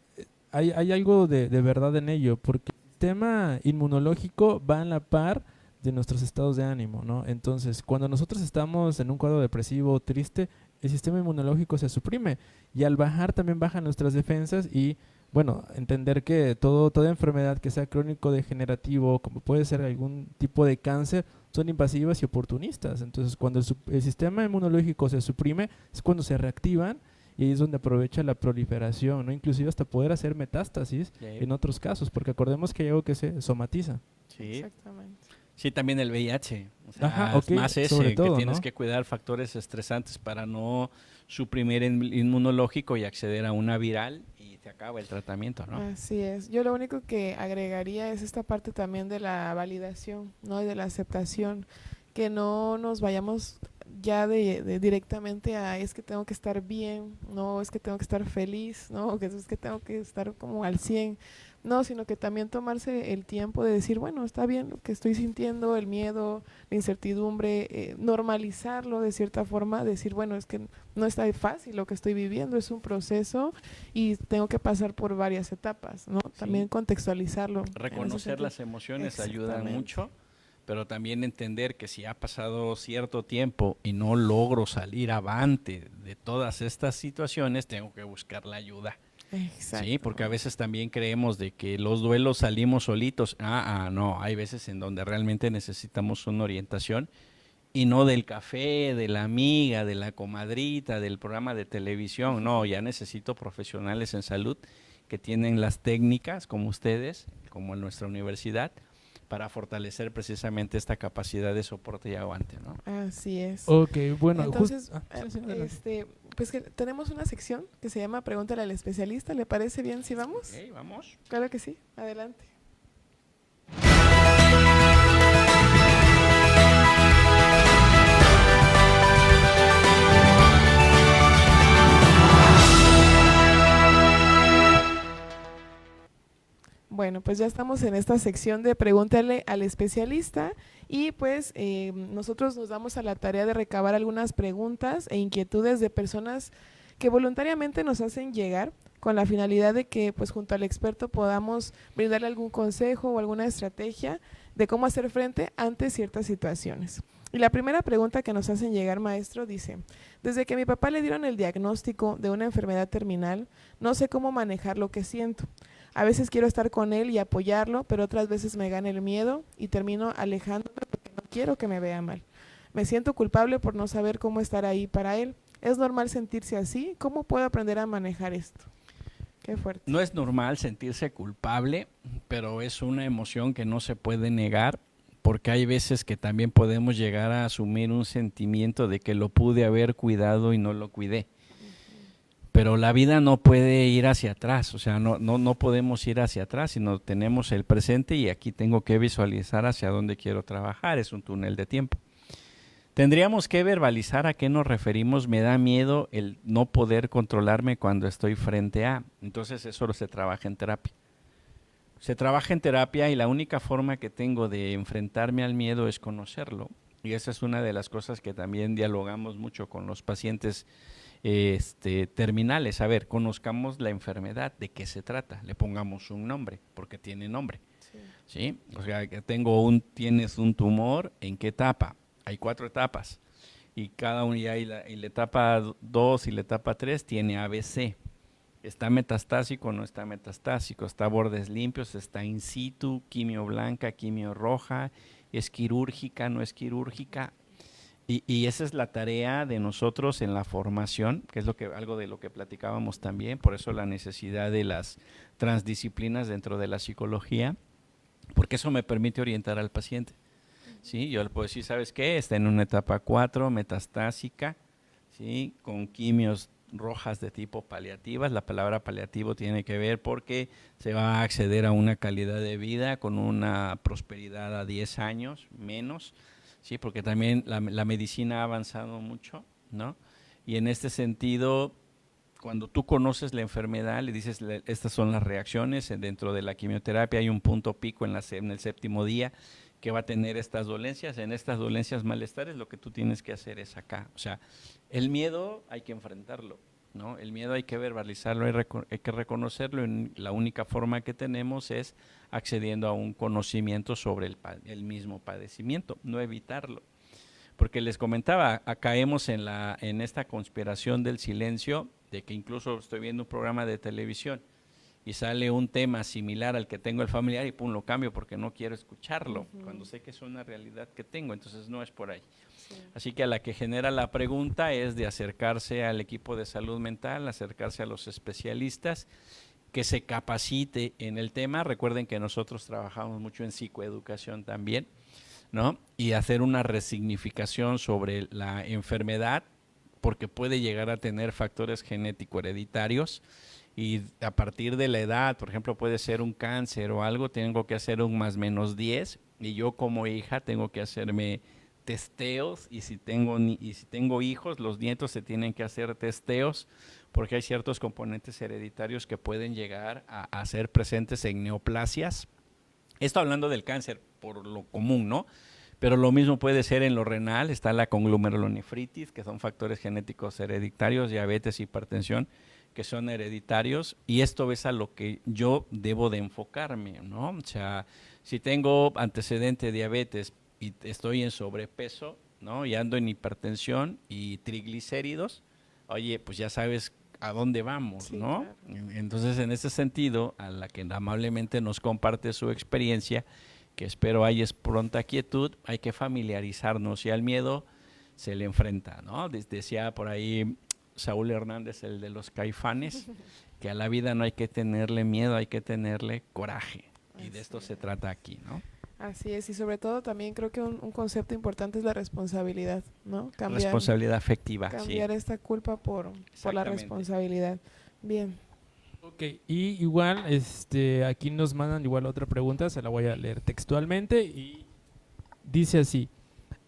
hay algo de verdad en ello, porque el tema inmunológico va en la par de nuestros estados de ánimo, ¿no? Entonces, cuando nosotros estamos en un cuadro depresivo o triste, el sistema inmunológico se suprime y al bajar también bajan nuestras defensas y, bueno, entender que toda enfermedad que sea crónico-degenerativo, como puede ser algún tipo de cáncer, son invasivas y oportunistas. Entonces, cuando el sistema inmunológico se suprime, es cuando se reactivan y ahí es donde aprovecha la proliferación, ¿no? Inclusive hasta poder hacer metástasis Sí. en otros casos, porque acordemos que hay algo que se somatiza. Sí. Exactamente. Sí, también el VIH. O sea, Ajá, ok, más ese, sobre todo, que tienes ¿no? que cuidar factores estresantes para no suprimir el inmunológico y acceder a una viral y te acaba el tratamiento, ¿no? Así es. Yo lo único que agregaría es esta parte también de la validación, ¿no? Y de la aceptación, que no nos vayamos ya de directamente a es que tengo que estar bien, no es que tengo que estar feliz, no que es que tengo que estar como al 100, no, sino que también tomarse el tiempo de decir, bueno, está bien lo que estoy sintiendo, el miedo, la incertidumbre, normalizarlo de cierta forma, decir, bueno, es que no está fácil lo que estoy viviendo, es un proceso y tengo que pasar por varias etapas, ¿no? También contextualizarlo. en ese Reconocer sentido. las emociones ayuda Exactamente. mucho, pero también entender que si ha pasado cierto tiempo y no logro salir avante de todas estas situaciones, tengo que buscar la ayuda. Exacto. Sí, porque a veces también creemos de que los duelos salimos solitos. No, hay veces en donde realmente necesitamos una orientación y no del café, de la amiga, de la comadrita, del programa de televisión. No, ya necesito profesionales en salud que tienen las técnicas como ustedes, como en nuestra universidad, para fortalecer precisamente esta capacidad de soporte y aguante, ¿no? Así es. Ok, bueno, Entonces, sí, adelante. pues que tenemos una sección que se llama Pregúntale al especialista. ¿Le parece bien si vamos? Ok, vamos. Claro que sí. Adelante. pues ya estamos en esta sección de Pregúntale al especialista y pues nosotros nos damos a la tarea de recabar algunas preguntas e inquietudes de personas que voluntariamente nos hacen llegar con la finalidad de que pues junto al experto podamos brindarle algún consejo o alguna estrategia de cómo hacer frente ante ciertas situaciones. Y la primera pregunta que nos hacen llegar, maestro, dice: desde que mi papá le dieron el diagnóstico de una enfermedad terminal, no sé cómo manejar lo que siento. A veces quiero estar con él y apoyarlo, pero otras veces me gana el miedo y termino alejándome porque no quiero que me vea mal. Me siento culpable por no saber cómo estar ahí para él. ¿Es normal sentirse así? ¿Cómo puedo aprender a manejar esto? Qué fuerte. No es normal sentirse culpable, pero es una emoción que no se puede negar, porque hay veces que también podemos llegar a asumir un sentimiento de que lo pude haber cuidado y no lo cuidé. Pero la vida no puede ir hacia atrás, o sea, no podemos ir hacia atrás, sino tenemos el presente y aquí tengo que visualizar hacia dónde quiero trabajar, es un túnel de tiempo. Tendríamos que verbalizar a qué nos referimos. Me da miedo el no poder controlarme cuando estoy frente a. Entonces eso se trabaja en terapia. Se trabaja en terapia y la única forma que tengo de enfrentarme al miedo es conocerlo. Y esa es una de las cosas que también dialogamos mucho con los pacientes terminales. A ver, conozcamos la enfermedad, de qué se trata, le pongamos un nombre, porque tiene nombre. ¿Sí? O sea, que tienes un tumor, ¿en qué etapa? Hay 4 etapas y cada una, y la etapa 2 y la etapa 3 tiene ABC. ¿Está metastásico o no está metastásico? ¿Está a bordes limpios? ¿Está in situ? ¿Quimio blanca? ¿Quimio roja? ¿Es quirúrgica? ¿No es quirúrgica? Y esa es la tarea de nosotros en la formación, que es algo de lo que platicábamos también, por eso la necesidad de las transdisciplinas dentro de la psicología, porque eso me permite orientar al paciente. ¿Sí? Yo le puedo decir, ¿sabes qué? Está en una etapa 4, metastásica, ¿sí? Con quimios rojas de tipo paliativas. La palabra paliativo tiene que ver porque se va a acceder a una calidad de vida con una prosperidad a 10 años menos, ¿sí? Porque también la medicina ha avanzado mucho, ¿no? Y en este sentido, cuando tú conoces la enfermedad, le dices, estas son las reacciones. Dentro de la quimioterapia hay un punto pico en el 7º día, que va a tener estas dolencias. En estas dolencias, malestares, lo que tú tienes que hacer es acá. O sea, el miedo hay que enfrentarlo, ¿no? El miedo hay que verbalizarlo, hay que reconocerlo. Y la única forma que tenemos es accediendo a un conocimiento sobre el mismo padecimiento, no evitarlo. Porque les comentaba, caemos en esta conspiración del silencio, de que incluso estoy viendo un programa de televisión y sale un tema similar al que tengo el familiar y pum, lo cambio porque no quiero escucharlo, cuando sé que es una realidad que tengo, entonces no es por ahí. Sí. Así que a la que genera la pregunta es de acercarse al equipo de salud mental, acercarse a los especialistas, que se capacite en el tema. Recuerden que nosotros trabajamos mucho en psicoeducación también, ¿no? Y hacer una resignificación sobre la enfermedad, porque puede llegar a tener factores genético-hereditarios. Y a partir de la edad, por ejemplo, puede ser un cáncer o algo, tengo que hacer un +/-10 y yo como hija tengo que hacerme testeos y si tengo hijos, los nietos se tienen que hacer testeos porque hay ciertos componentes hereditarios que pueden llegar a ser presentes en neoplasias. Esto hablando del cáncer por lo común, ¿no? Pero lo mismo puede ser en lo renal, está la conglomerulonefritis, que son factores genéticos hereditarios, diabetes, hipertensión, que son hereditarios, y esto es a lo que yo debo de enfocarme, ¿no? O sea, si tengo antecedente de diabetes y estoy en sobrepeso, ¿no? Y ando en hipertensión y triglicéridos, oye, pues ya sabes a dónde vamos, sí, ¿no? Claro. Entonces, en ese sentido, a la que amablemente nos comparte su experiencia, que espero haya pronta quietud, hay que familiarizarnos y al miedo se le enfrenta, ¿no? Decía por ahí Saúl Hernández, el de los Caifanes, que a la vida no hay que tenerle miedo, hay que tenerle coraje. Y de esto se trata aquí, ¿no? Así es, y sobre todo también creo que un concepto importante es la responsabilidad, ¿no? Responsabilidad afectiva, cambiar sí. esta culpa por la responsabilidad. Bien. Ok, y igual aquí nos mandan igual otra pregunta, se la voy a leer textualmente y dice así: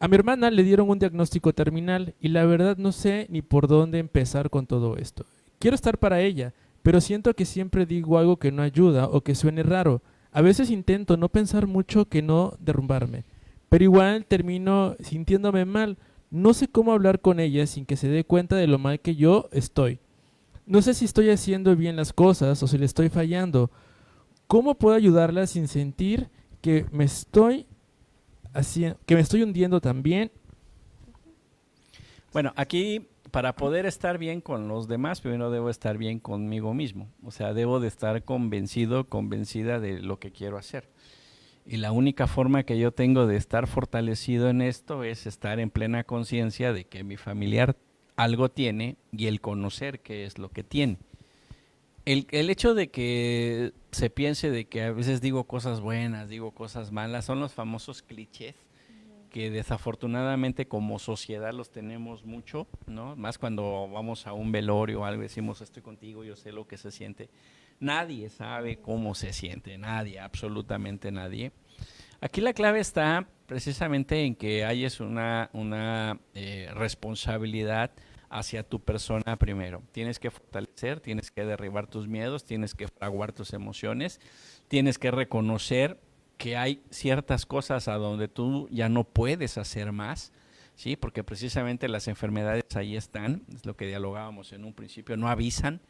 a mi hermana le dieron un diagnóstico terminal y la verdad no sé ni por dónde empezar con todo esto. Quiero estar para ella, pero siento que siempre digo algo que no ayuda o que suene raro. a veces intento no pensar mucho que no derrumbarme, pero igual termino sintiéndome mal. No sé cómo hablar con ella sin que se dé cuenta de lo mal que yo estoy. No sé si estoy haciendo bien las cosas o si le estoy fallando. ¿Cómo puedo ayudarla sin sentir que me estoy hundiendo también? Bueno, aquí para poder estar bien con los demás, primero debo estar bien conmigo mismo. O sea, debo de estar convencido, convencida de lo que quiero hacer. Y la única forma que yo tengo de estar fortalecido en esto es estar en plena conciencia de que mi familiar algo tiene y el conocer qué es lo que tiene. El hecho de que se piense de que a veces digo cosas buenas, digo cosas malas, son los famosos clichés que desafortunadamente como sociedad los tenemos mucho, ¿no? Más cuando vamos a un velorio o algo, decimos estoy contigo, yo sé lo que se siente. Nadie sabe cómo se siente, nadie, absolutamente nadie. Aquí la clave está precisamente en que hayas una responsabilidad hacia tu persona primero. Tienes que fortalecer, tienes que derribar tus miedos, tienes que fraguar tus emociones, tienes que reconocer que hay ciertas cosas a donde tú ya no puedes hacer más, ¿sí? Porque precisamente las enfermedades ahí están, es lo que dialogábamos en un principio, no avisan,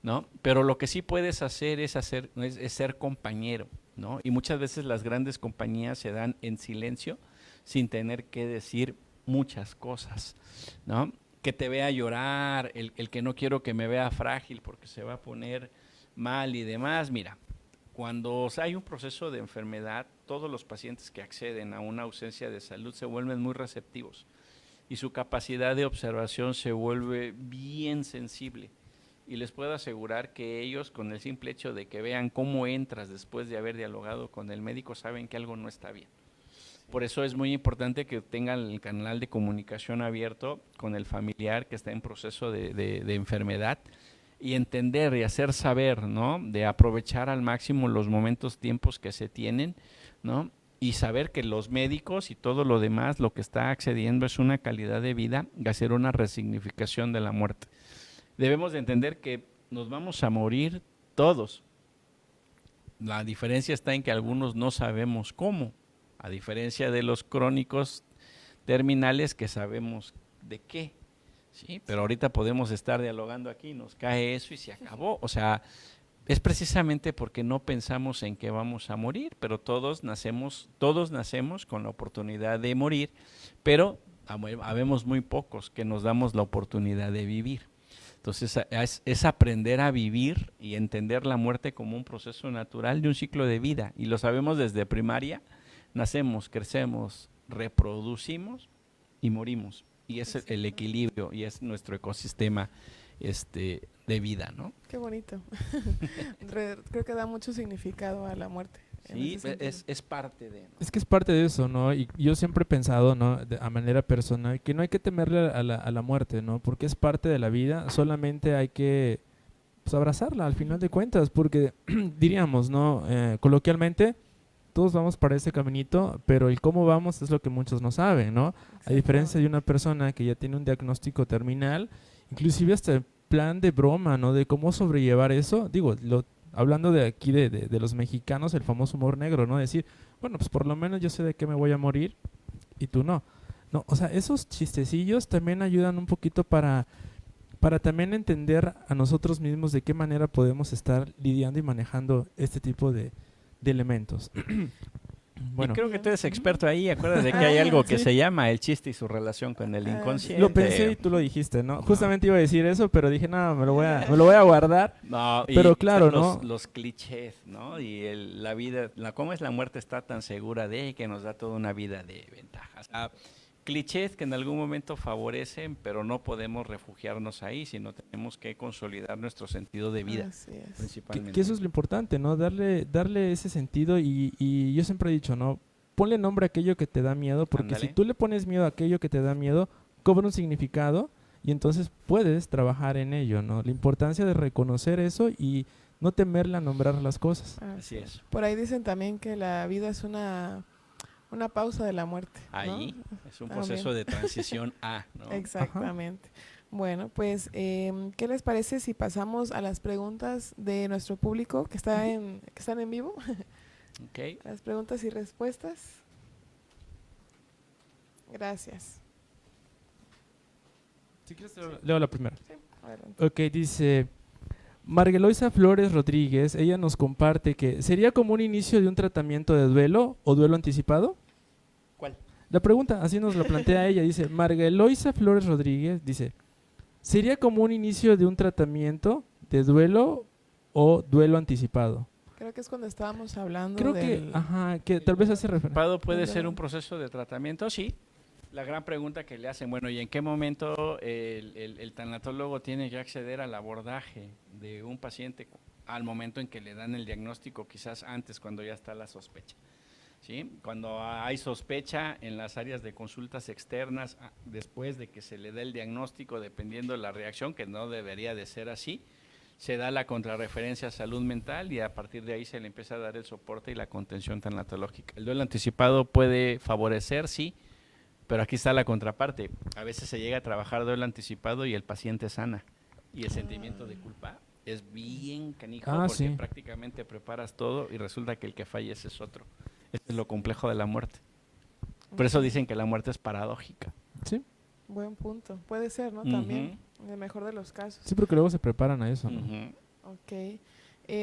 ¿no? Pero lo que sí puedes hacer es ser compañero, ¿no? Y muchas veces las grandes compañías se dan en silencio sin tener que decir muchas cosas, ¿no? Que te vea llorar, el que no quiero que me vea frágil porque se va a poner mal y demás. Mira, cuando hay un proceso de enfermedad, todos los pacientes que acceden a una ausencia de salud se vuelven muy receptivos y su capacidad de observación se vuelve bien sensible. Y les puedo asegurar que ellos, con el simple hecho de que vean cómo entras después de haber dialogado con el médico, saben que algo no está bien. Por eso es muy importante que tengan el canal de comunicación abierto con el familiar que está en proceso de enfermedad y entender y hacer saber, ¿no? De aprovechar al máximo los momentos, tiempos que se tienen, ¿no? Y saber que los médicos y todo lo demás, lo que está accediendo es una calidad de vida y hacer una resignificación de la muerte. Debemos de entender que nos vamos a morir todos. La diferencia está en que algunos no sabemos cómo, a diferencia de los crónicos terminales que sabemos de qué, ¿sí? Pero ahorita podemos estar dialogando aquí, nos cae eso y se acabó. O sea, es precisamente porque no pensamos en que vamos a morir, pero todos nacemos con la oportunidad de morir, pero habemos muy pocos que nos damos la oportunidad de vivir. Entonces es aprender a vivir y entender la muerte como un proceso natural de un ciclo de vida. Y lo sabemos desde primaria, nacemos, crecemos, reproducimos y morimos. Y es el equilibrio y es nuestro ecosistema de vida, ¿no? Qué bonito. Creo que da mucho significado a la muerte. Sí, es parte de, ¿no? Es que es parte de eso, ¿no? Y yo siempre he pensado, ¿no? A manera personal, que no hay que temerle a la muerte, ¿no? Porque es parte de la vida, solamente hay que pues, abrazarla al final de cuentas, porque diríamos, ¿no? Coloquialmente, todos vamos para ese caminito, pero el cómo vamos es lo que muchos no saben, ¿no? A diferencia de una persona que ya tiene un diagnóstico terminal, inclusive hasta el plan de broma, ¿no? De cómo sobrellevar eso, digo, hablando de aquí de los mexicanos, el famoso humor negro, ¿no? Decir, bueno, pues por lo menos yo sé de qué me voy a morir y tú no. No, o sea, esos chistecillos también ayudan un poquito para también entender a nosotros mismos de qué manera podemos estar lidiando y manejando este tipo de elementos. Bueno. Y creo que tú eres experto ahí, acuérdate que hay algo que se llama el chiste y su relación con el inconsciente. Lo pensé y tú lo dijiste, ¿no? Justamente iba a decir eso, pero dije, no, me lo voy a guardar. No, pero claro, ¿no? Los clichés, ¿no? Y la vida, cómo es la muerte está tan segura de que nos da toda una vida de ventajas. Clichés que en algún momento favorecen, pero no podemos refugiarnos ahí, sino tenemos que consolidar nuestro sentido de vida. Así es. Principalmente. Que eso es lo importante, ¿no? Darle ese sentido y yo siempre he dicho, ¿no? Ponle nombre a aquello que te da miedo, porque Ándale. si tú le pones miedo a aquello que te da miedo, cobra un significado y entonces puedes trabajar en ello, ¿no? La importancia de reconocer eso y no temerle a nombrar las cosas. Así es. Por ahí dicen también que la vida es una pausa de la muerte, ¿no? Ahí es un proceso de transición a, ¿no? Exactamente. Bueno, pues, ¿qué les parece si pasamos a las preguntas de nuestro público que están en vivo? Ok. Las preguntas y respuestas. Gracias. Si quieres, leo la primera. Sí, adelante. Ok, dice Margeloisa Flores Rodríguez, ella nos comparte que ¿sería como un inicio de un tratamiento de duelo o duelo anticipado? ¿Cuál? La pregunta, así nos lo plantea ella, dice Margeloisa Flores Rodríguez, dice, ¿sería como un inicio de un tratamiento de duelo o duelo anticipado? Creo que es cuando estábamos hablando Creo que, que tal vez hace referencia. ¿Anticipado puede Del- ser un proceso de tratamiento? Sí. La gran pregunta que le hacen, bueno, ¿y en qué momento el tanatólogo tiene que acceder al abordaje de un paciente al momento en que le dan el diagnóstico, quizás antes, cuando ya está la sospecha? ¿Sí? Cuando hay sospecha en las áreas de consultas externas, después de que se le dé el diagnóstico, dependiendo de la reacción, que no debería de ser así, se da la contrarreferencia a salud mental y a partir de ahí se le empieza a dar el soporte y la contención tanatológica. El duelo anticipado puede favorecer, sí, pero aquí está la contraparte. A veces se llega a trabajar duelo anticipado y el paciente sana. Y el sentimiento de culpa es bien canijo porque sí. prácticamente preparas todo y resulta que el que fallece es otro. Este es lo complejo de la muerte. Por eso dicen que la muerte es paradójica. Sí, Buen punto. Puede ser, ¿no? Ujú. También, en el mejor de los casos. sí, porque luego se preparan a eso, ¿no? Ujú. Ok.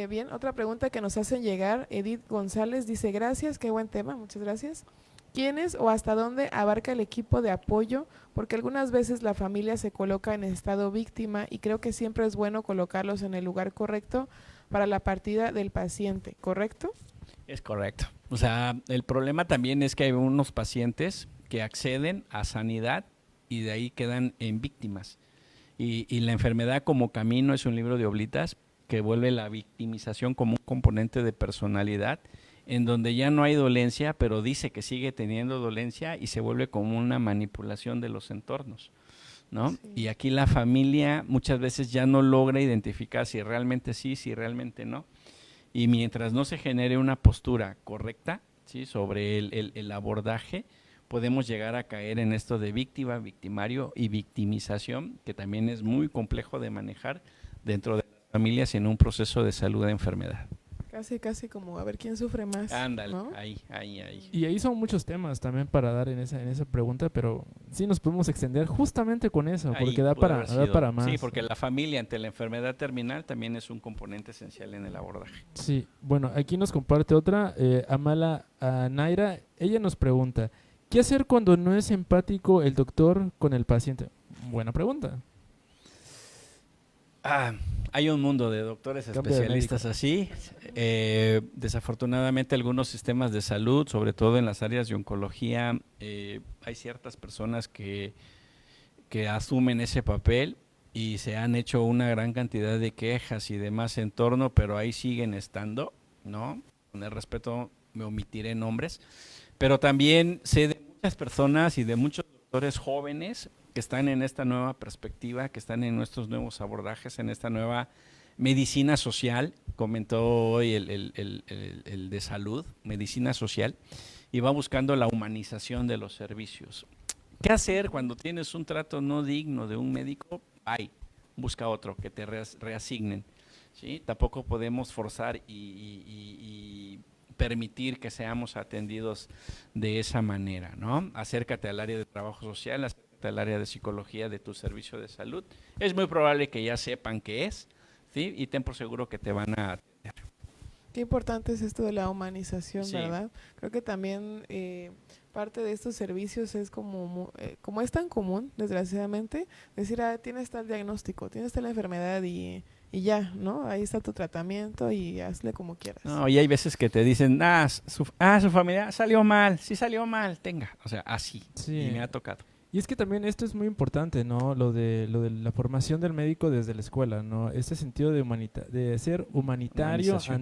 Bien, otra pregunta que nos hacen llegar. Edith González dice, gracias, qué buen tema, muchas gracias. ¿Quiénes o hasta dónde abarca el equipo de apoyo? Porque algunas veces la familia se coloca en estado víctima y creo que siempre es bueno colocarlos en el lugar correcto para la partida del paciente, ¿correcto? Es correcto. O sea, el problema también es que hay unos pacientes que acceden a sanidad y de ahí quedan en víctimas. Y La enfermedad como camino es un libro de Oblitas que vuelve la victimización como un componente de personalidad, en donde ya no hay dolencia, pero dice que sigue teniendo dolencia y se vuelve como una manipulación de los entornos, ¿no? Sí. Y aquí la familia muchas veces ya no logra identificar si realmente sí, si realmente no. Y mientras no se genere una postura correcta, ¿sí?, sobre el abordaje, podemos llegar a caer en esto de víctima, victimario y victimización, que también es muy complejo de manejar dentro de las familias en un proceso de salud de enfermedad. Casi como a ver quién sufre más. Ándale, ¿no? ahí. Y ahí son muchos temas también para dar en esa pregunta, pero sí nos podemos extender justamente con eso, Ahí porque da pudo haber da sido. para más. Sí, porque la familia ante la enfermedad terminal también es un componente esencial en el abordaje. Sí, bueno, aquí nos comparte otra, Amala Naira, ella nos pregunta, ¿qué hacer cuando no es empático el doctor con el paciente? Buena pregunta. Hay un mundo de doctores Cambio de especialistas así. Desafortunadamente algunos sistemas de salud, sobre todo en las áreas de oncología, hay ciertas personas que asumen ese papel y se han hecho una gran cantidad de quejas y demás en torno, pero ahí siguen estando, ¿no? Con el respeto me omitiré nombres, pero también sé de muchas personas y de muchos doctores jóvenes que están en esta nueva perspectiva, que están en nuestros nuevos abordajes, en esta nueva medicina social, comentó hoy el de salud, medicina social, y va buscando la humanización de los servicios. ¿Qué hacer cuando tienes un trato no digno de un médico? Busca otro, que te reasignen, ¿sí? Tampoco podemos forzar y permitir que seamos atendidos de esa manera, ¿no? Acércate al área de trabajo social, acércate al área de psicología de tu servicio de salud. Es muy probable que ya sepan qué es, ¿sí? Y ten por seguro que te van a atender. Qué importante es esto de la humanización, Sí. ¿verdad? Creo que también parte de estos servicios es como es tan común, desgraciadamente, decir, tienes tal diagnóstico, tienes tal enfermedad y ya, ¿no? Ahí está tu tratamiento y hazle como quieras. No, y hay veces que te dicen, su familia salió mal, sí salió mal, tenga. O sea, así. Sí. Y me ha tocado. Y es que también esto es muy importante, ¿no? Lo de la formación del médico desde la escuela, ¿no? Ese sentido de ser humanitario Humanización.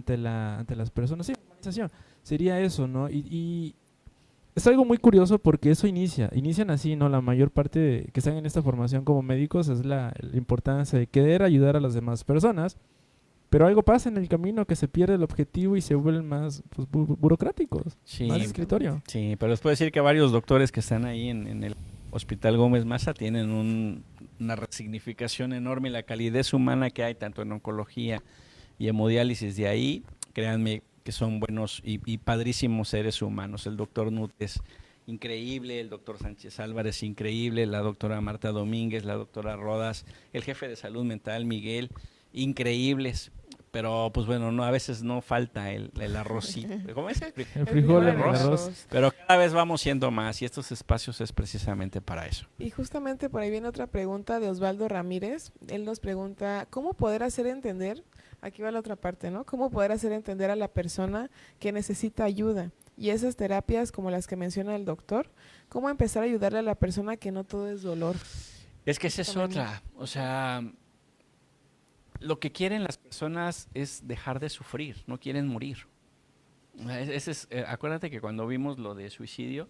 ante las personas. Sí, humanización. Sería eso, ¿no? Y es algo muy curioso porque eso inician así, ¿no? La mayor parte que están en esta formación como médicos es la importancia de querer ayudar a las demás personas, pero algo pasa en el camino que se pierde el objetivo y se vuelven más burocráticos, Sí. más de escritorio. Sí, pero les puedo decir que varios doctores que están ahí en el Hospital Gómez Maza tienen una resignificación enorme, la calidez humana que hay tanto en oncología y hemodiálisis de ahí, créanme que son buenos y padrísimos seres humanos. El doctor Nut es increíble, el doctor Sánchez Álvarez increíble, la doctora Marta Domínguez, la doctora Rodas, el jefe de salud mental Miguel, increíbles. Pero pues bueno, no, a veces no falta el arrocito. ¿Cómo es? El frijol, el arroz. Pero cada vez vamos siendo más y estos espacios es precisamente para eso. Y justamente por ahí viene otra pregunta de Osvaldo Ramírez. Él nos pregunta, ¿cómo poder hacer entender, aquí va la otra parte, ¿no? ¿Cómo poder hacer entender a la persona que necesita ayuda? Y esas terapias como las que menciona el doctor, ¿cómo empezar a ayudarle a la persona que no todo es dolor? Es que esa es otra, o sea, lo que quieren las personas es dejar de sufrir, no quieren morir. Acuérdate que cuando vimos lo de suicidio,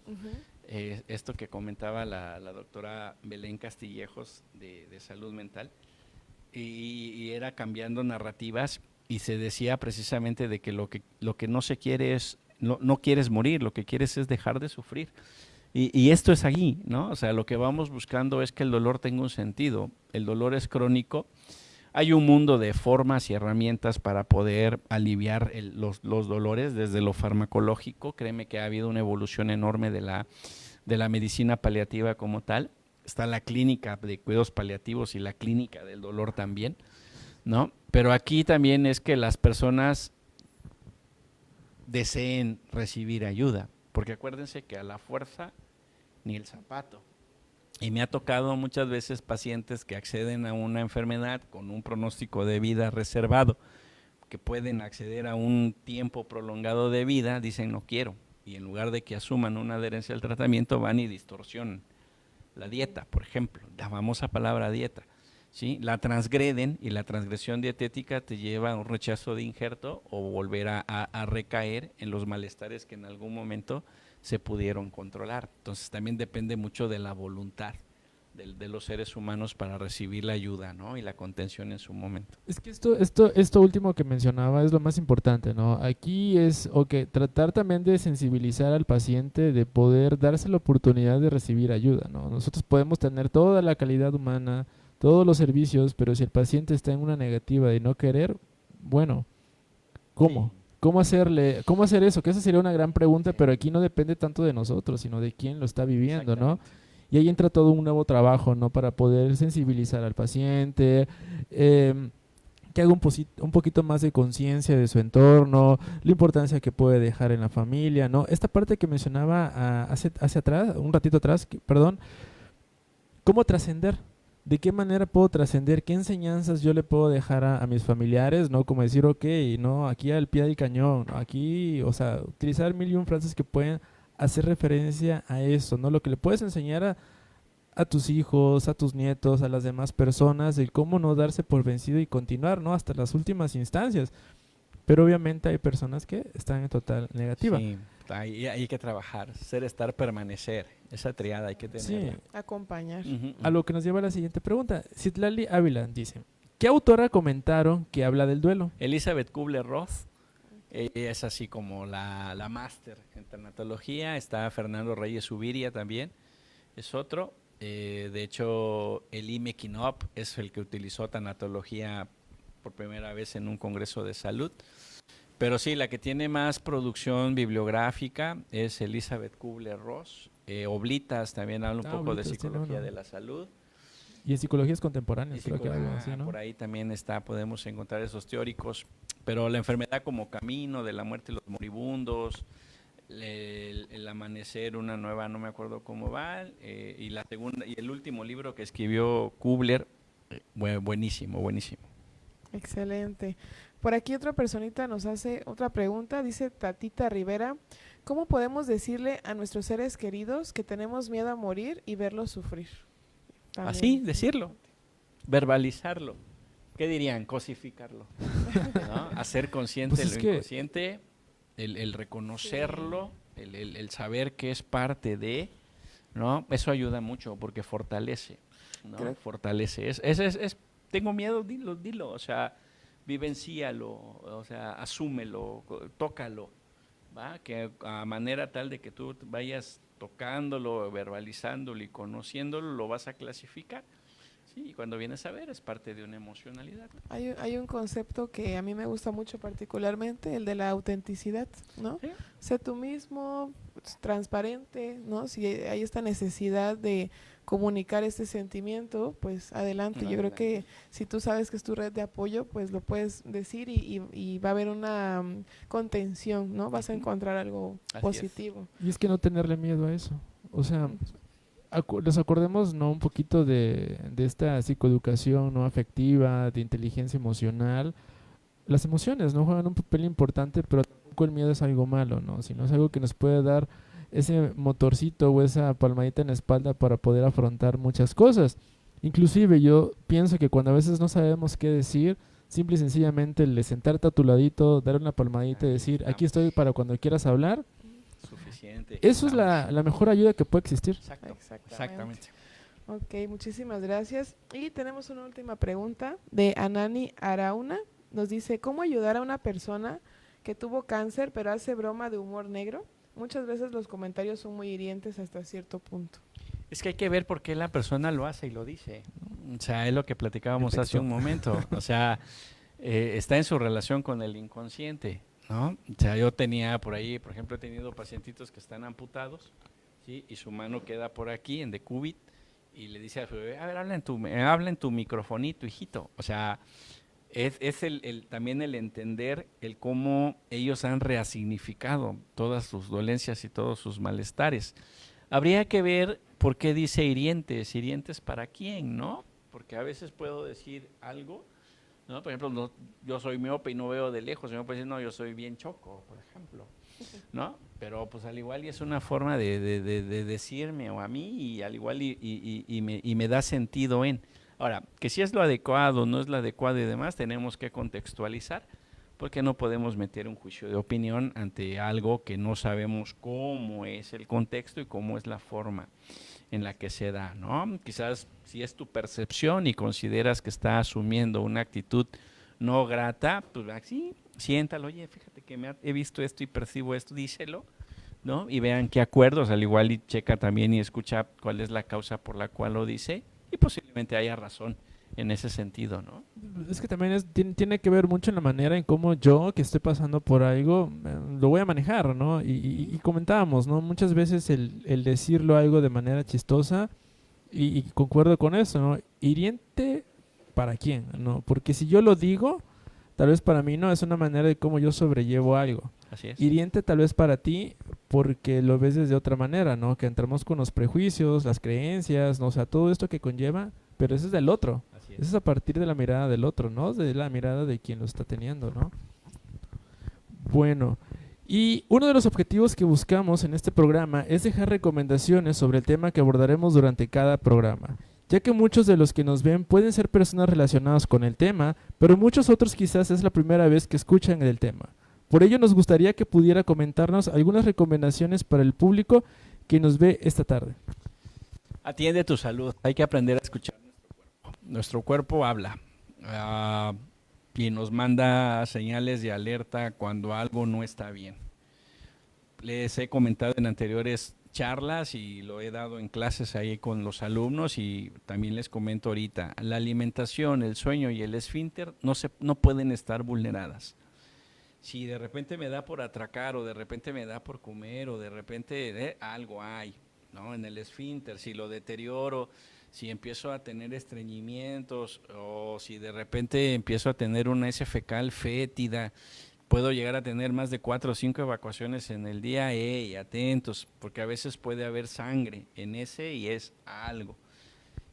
esto que comentaba la doctora Belén Castillejos de salud mental, y era cambiando narrativas y se decía precisamente de que lo que no se quiere es, no quieres morir, lo que quieres es dejar de sufrir. Y esto es allí, ¿no? O sea, lo que vamos buscando es que el dolor tenga un sentido. El dolor es crónico. Hay un mundo de formas y herramientas para poder aliviar los dolores desde lo farmacológico. Créeme que ha habido una evolución enorme de la medicina paliativa como tal. Está la clínica de cuidados paliativos y la clínica del dolor también, ¿no? Pero aquí también es que las personas deseen recibir ayuda, porque acuérdense que a la fuerza ni el zapato. Y me ha tocado muchas veces pacientes que acceden a una enfermedad con un pronóstico de vida reservado, que pueden acceder a un tiempo prolongado de vida, dicen no quiero, y en lugar de que asuman una adherencia al tratamiento van y distorsionan la dieta, por ejemplo, la famosa palabra dieta, ¿sí? La transgreden y la transgresión dietética te lleva a un rechazo de injerto o volver a recaer en los malestares que en algún momento se pudieron controlar. Entonces también depende mucho de la voluntad de los seres humanos para recibir la ayuda, ¿no? Y la contención en su momento. Es que esto último que mencionaba es lo más importante, ¿no? Aquí es, tratar también de sensibilizar al paciente, de poder darse la oportunidad de recibir ayuda, ¿no? Nosotros podemos tener toda la calidad humana, todos los servicios, pero si el paciente está en una negativa de no querer, bueno, ¿cómo? Sí. ¿Cómo hacer eso? Que esa sería una gran pregunta, pero aquí no depende tanto de nosotros, sino de quién lo está viviendo, ¿no? Y ahí entra todo un nuevo trabajo, ¿no? Para poder sensibilizar al paciente, que haga un poquito más de conciencia de su entorno, la importancia que puede dejar en la familia, ¿no? Esta parte que mencionaba hace atrás, un ratito atrás, perdón, ¿cómo trascender? ¿De qué manera puedo trascender? ¿Qué enseñanzas yo le puedo dejar a mis familiares? ¿No? Como decir, ok, no, aquí al pie del cañón, ¿no? Aquí, o sea, utilizar 1001 frases que pueden hacer referencia a eso, ¿no? Lo que le puedes enseñar a tus hijos, a tus nietos, a las demás personas, el cómo no darse por vencido y continuar, ¿no? Hasta las últimas instancias. Pero obviamente hay personas que están en total negativa. Sí, hay que trabajar, ser, estar, permanecer. Esa triada hay que tenerla. Sí. Acompañar. A lo que nos lleva a la siguiente pregunta. Citlali Ávila dice, ¿qué autora comentaron que habla del duelo? Elizabeth Kubler-Ross, ella es así como la máster en tanatología. Está Fernando Reyes Subiria también, es otro. De hecho, Elie Mekinop es el que utilizó tanatología por primera vez en un congreso de salud. Pero sí, la que tiene más producción bibliográfica es Elizabeth Kubler-Ross. Oblitas también habla un poco de psicología de la salud. Y en psicologías contemporáneas, creo que algo así, ¿no? Por ahí también podemos encontrar esos teóricos. Pero la enfermedad como camino, de la muerte de los moribundos, el amanecer, una nueva, no me acuerdo cómo va, y la segunda, y el último libro que escribió Kubler, buenísimo, buenísimo. Excelente. Por aquí otra personita nos hace otra pregunta, dice Tatita Rivera, ¿cómo podemos decirle a nuestros seres queridos que tenemos miedo a morir y verlos sufrir? También. Así, decirlo, verbalizarlo. ¿Qué dirían? Cosificarlo, ¿no? Hacer consciente Pues lo inconsciente, el reconocerlo, el saber que es parte de, ¿no? Eso ayuda mucho porque fortalece, ¿no? Creo. Fortalece. Tengo miedo, dilo, o sea, vivencíalo, o sea, asúmelo, tócalo, ¿va? Que a manera tal de que tú vayas tocándolo, verbalizándolo y conociéndolo, lo vas a clasificar. Sí, y cuando vienes a ver es parte de una emocionalidad. Hay un concepto que a mí me gusta mucho particularmente, el de la autenticidad, ¿no? Sí. Sé tú mismo, transparente, ¿no? Si hay esta necesidad de comunicar este sentimiento, pues adelante. Yo creo que si tú sabes que es tu red de apoyo, pues lo puedes decir y va a haber una contención, ¿no? Vas a encontrar algo Así positivo. Y es que no tenerle miedo a eso. O sea, nos acordemos, ¿no? Un poquito de esta psicoeducación no afectiva, de inteligencia emocional. Las emociones no juegan un papel importante, pero tampoco el miedo es algo malo, ¿no? Sino es algo que nos puede dar ese motorcito o esa palmadita en la espalda para poder afrontar muchas cosas. Inclusive yo pienso que cuando a veces no sabemos qué decir, simple y sencillamente el de sentarte a tu ladito, dar una palmadita y decir, aquí estoy para cuando quieras hablar, Suficiente. eso es la mejor ayuda que puede existir. Exacto. Exactamente. Exactamente. Ok, muchísimas gracias. Y tenemos una última pregunta de Anani Arauna. Nos dice, ¿cómo ayudar a una persona que tuvo cáncer pero hace broma de humor negro? Muchas veces los comentarios son muy hirientes hasta cierto punto. Es que hay que ver por qué la persona lo hace y lo dice. O sea, es lo que platicábamos El hace texto. un momento. O sea, está en su relación con el inconsciente, ¿no? O sea, yo tenía por ahí, por ejemplo, he tenido pacientitos que están amputados, ¿sí? Y su mano queda por aquí en decúbit y le dice a su bebé, a ver, habla en tu microfonito, hijito. O sea, es también el entender el cómo ellos han reasignificado todas sus dolencias y todos sus malestares. Habría que ver por qué dice hirientes para quién, ¿no? Porque a veces puedo decir algo, ¿no? Por ejemplo, yo soy miope y no veo de lejos, y me puede decir, no, yo soy bien choco, por ejemplo, ¿no? Pero pues al igual y es una forma de decirme o a mí y al igual y me da sentido en. Ahora, que si es lo adecuado, no es lo adecuado y demás, tenemos que contextualizar porque no podemos meter un juicio de opinión ante algo que no sabemos cómo es el contexto y cómo es la forma en la que se da, ¿no? Quizás si es tu percepción y consideras que está asumiendo una actitud no grata, pues así, siéntalo, oye, fíjate que he visto esto y percibo esto, díselo, ¿no? Y vean qué acuerdos, al igual y checa también y escucha cuál es la causa por la cual lo dice y posiblemente haya razón en ese sentido, ¿no? Es que también tiene que ver mucho en la manera en cómo yo, que estoy pasando por algo, lo voy a manejar, ¿no? Y comentábamos, ¿no? Muchas veces el decirlo algo de manera chistosa, y concuerdo con eso, ¿no? Hiriente, ¿para quién? ¿No? Porque si yo lo digo, tal vez para mí no, es una manera de cómo yo sobrellevo algo. Así es. Hiriente tal vez para ti porque lo ves desde otra manera, ¿no? Que entramos con los prejuicios, las creencias, ¿no? O sea, todo esto que conlleva, pero eso es del otro. Así Eso es a partir de la mirada del otro, ¿no? De la mirada de quien lo está teniendo, ¿no? Bueno, y uno de los objetivos que buscamos en este programa es dejar recomendaciones sobre el tema que abordaremos durante cada programa, ya que muchos de los que nos ven pueden ser personas relacionadas con el tema, pero muchos otros quizás es la primera vez que escuchan del tema. Por ello nos gustaría que pudiera comentarnos algunas recomendaciones para el público que nos ve esta tarde. Atiende tu salud, hay que aprender a escuchar nuestro cuerpo. Nuestro cuerpo habla y nos manda señales de alerta cuando algo no está bien. Les he comentado en anteriores charlas y lo he dado en clases ahí con los alumnos y también les comento ahorita, la alimentación, el sueño y el esfínter no pueden estar vulneradas. Si de repente me da por atracar o de repente me da por comer o de repente algo hay, ¿no? En el esfínter, si lo deterioro, si empiezo a tener estreñimientos o si de repente empiezo a tener una heces fecal fétida, puedo llegar a tener más de 4 o 5 evacuaciones en el día, atentos, porque a veces puede haber sangre en ese y es algo.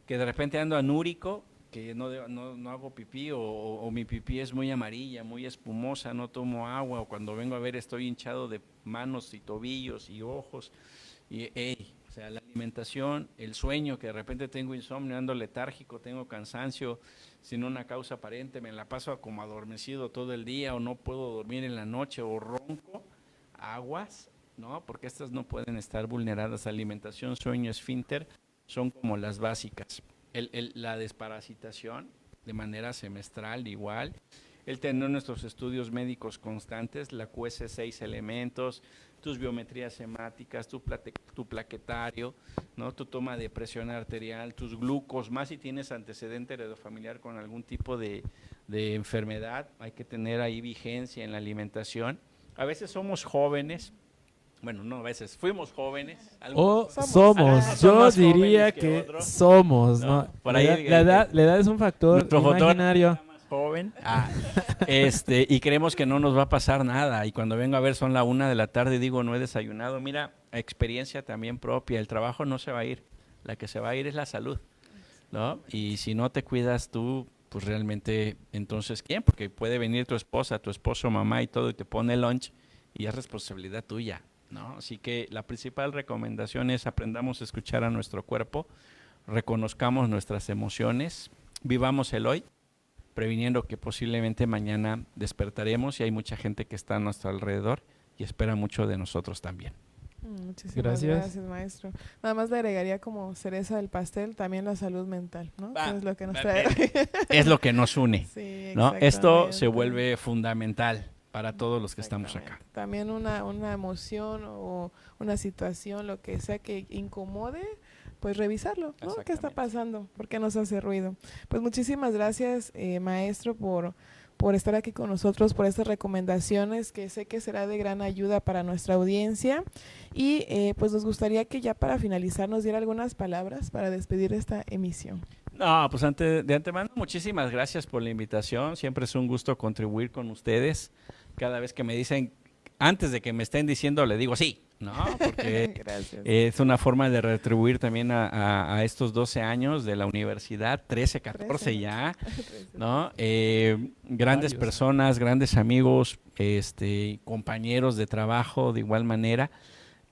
Que de repente ando anúrico, que no hago pipí o mi pipí es muy amarilla, muy espumosa, no tomo agua, o cuando vengo a ver estoy hinchado de manos y tobillos y ojos, y o sea, la alimentación, el sueño, que de repente tengo insomnio, ando letárgico, tengo cansancio, sin una causa aparente, me la paso como adormecido todo el día, o no puedo dormir en la noche, o ronco, aguas, ¿no? Porque estas no pueden estar vulneradas. Alimentación, sueño, esfínter, son como las básicas. La desparasitación de manera semestral igual, el tener nuestros estudios médicos constantes, la QS 6 elementos, tus biometrías hemáticas, tu plaquetario, ¿no? Tu toma de presión arterial, tus glucos, más si tienes antecedente heredofamiliar con algún tipo de enfermedad, hay que tener ahí vigencia en la alimentación. A veces somos jóvenes, bueno, no a veces, fuimos jóvenes. O Son yo más diría jóvenes que otros. somos, No, ¿no? por La ahí edad, la edad es un factor Nuestro fotógrafo imaginario. está más joven. Y creemos que no nos va a pasar nada. Y cuando vengo a ver son la 1 de la tarde y digo, no he desayunado. Mira, experiencia también propia. El trabajo no se va a ir. La que se va a ir es la salud, ¿no? Y si no te cuidas tú, pues realmente, entonces, ¿quién? Porque puede venir tu esposa, tu esposo, mamá y todo y te pone lunch y es responsabilidad tuya, ¿no? Así que la principal recomendación es aprendamos a escuchar a nuestro cuerpo, reconozcamos nuestras emociones, vivamos el hoy, previniendo que posiblemente mañana despertaremos y hay mucha gente que está a nuestro alrededor y espera mucho de nosotros también. Muchísimas gracias, maestro. Nada más le agregaría como cereza del pastel también la salud mental, ¿no? Que es lo que nos trae. Es lo que nos une, Sí, ¿no? Esto exactamente. se vuelve fundamental para todos los que estamos acá. También una emoción o una situación, lo que sea que incomode, pues revisarlo, ¿no? ¿Qué está pasando? ¿Por qué nos hace ruido? Pues muchísimas gracias, maestro, por estar aquí con nosotros, por estas recomendaciones que sé que será de gran ayuda para nuestra audiencia y pues nos gustaría que ya para finalizar nos diera algunas palabras para despedir esta emisión. No, pues de antemano muchísimas gracias por la invitación, siempre es un gusto contribuir con ustedes, cada vez que me dicen, antes de que me estén diciendo le digo sí, ¿no? Porque es una forma de retribuir también a estos 12 años de la universidad, 13, 14 ya, ¿no? Grandes personas, grandes amigos, compañeros de trabajo de igual manera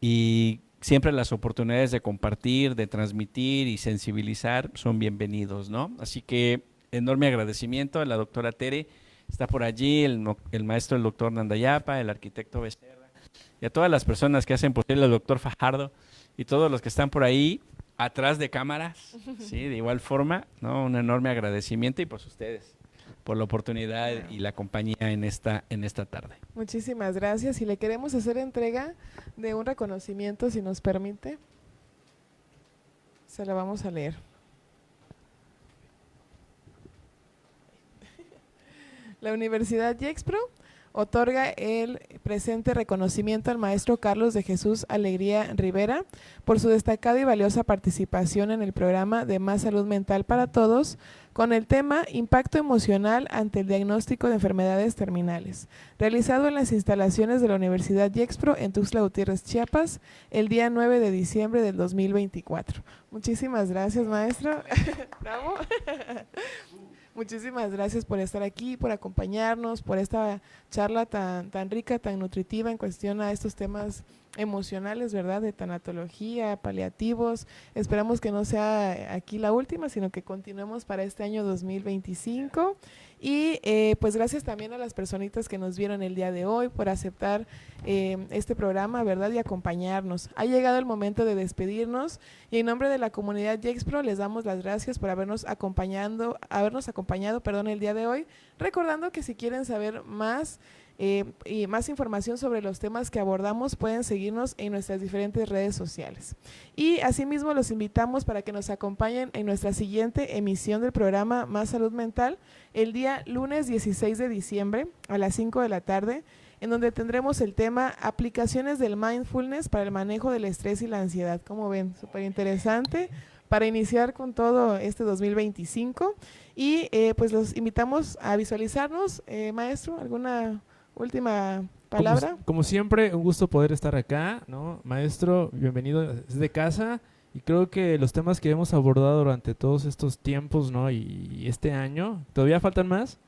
y siempre las oportunidades de compartir, de transmitir y sensibilizar son bienvenidos, ¿no? Así que enorme agradecimiento a la doctora Tere, está por allí el maestro, el doctor Nandayapa, el arquitecto Becerra, y a todas las personas que hacen posible, el doctor Fajardo, y todos los que están por ahí, atrás de cámaras, ¿sí? De igual forma, ¿no? Un enorme agradecimiento y pues ustedes por la oportunidad y la compañía en esta tarde. Muchísimas gracias y le queremos hacer entrega de un reconocimiento, si nos permite. Se la vamos a leer. La Universidad Gexpro otorga el presente reconocimiento al maestro Carlos de Jesús Alegría Rivera por su destacada y valiosa participación en el programa de Más Salud Mental para Todos con el tema Impacto emocional ante el diagnóstico de enfermedades terminales, realizado en las instalaciones de la Universidad Gexpro en Tuxtla Gutiérrez, Chiapas, el día 9 de diciembre del 2024. Muchísimas gracias, maestro. Bravo. Muchísimas gracias por estar aquí, por acompañarnos, por esta charla tan rica, tan nutritiva en cuestión a estos temas emocionales, ¿verdad? De tanatología, paliativos. Esperamos que no sea aquí la última, sino que continuemos para este año 2025. Y pues gracias también a las personitas que nos vieron el día de hoy por aceptar este programa, ¿verdad? Y acompañarnos. Ha llegado el momento de despedirnos y en nombre de la comunidad Gexpro les damos las gracias por habernos acompañado, el día de hoy, recordando que si quieren saber más y más información sobre los temas que abordamos pueden seguirnos en nuestras diferentes redes sociales y asimismo los invitamos para que nos acompañen en nuestra siguiente emisión del programa Más Salud Mental el día lunes 16 de diciembre a las 5 de la tarde en donde tendremos el tema aplicaciones del mindfulness para el manejo del estrés y la ansiedad. Como ven, súper interesante para iniciar con todo este 2025 y pues los invitamos a visualizarnos. Maestro, ¿alguna última palabra? Como siempre, un gusto poder estar acá, ¿no? Maestro, bienvenido desde casa y creo que los temas que hemos abordado durante todos estos tiempos, ¿no? Y este año, todavía faltan más,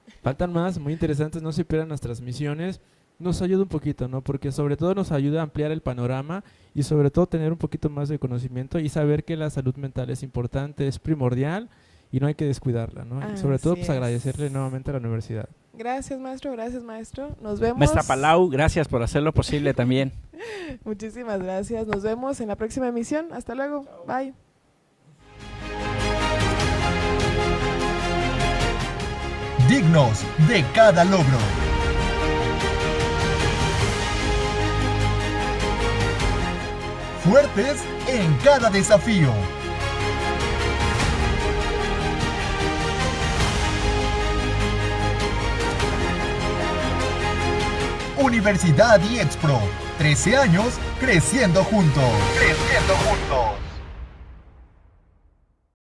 muy interesantes, no se pierdan las transmisiones, nos ayuda un poquito, ¿no? Porque sobre todo nos ayuda a ampliar el panorama y sobre todo tener un poquito más de conocimiento y saber que la salud mental es importante, es primordial y no hay que descuidarla, ¿no? Y sobre todo pues agradecerle nuevamente a la universidad. Gracias, maestro. Nos vemos. Maestra Palau, gracias por hacerlo posible también. Muchísimas gracias. Nos vemos en la próxima emisión. Hasta luego. Bye. Dignos de cada logro. Fuertes en cada desafío. Universidad IEXPRO. 13 años creciendo juntos. Creciendo juntos.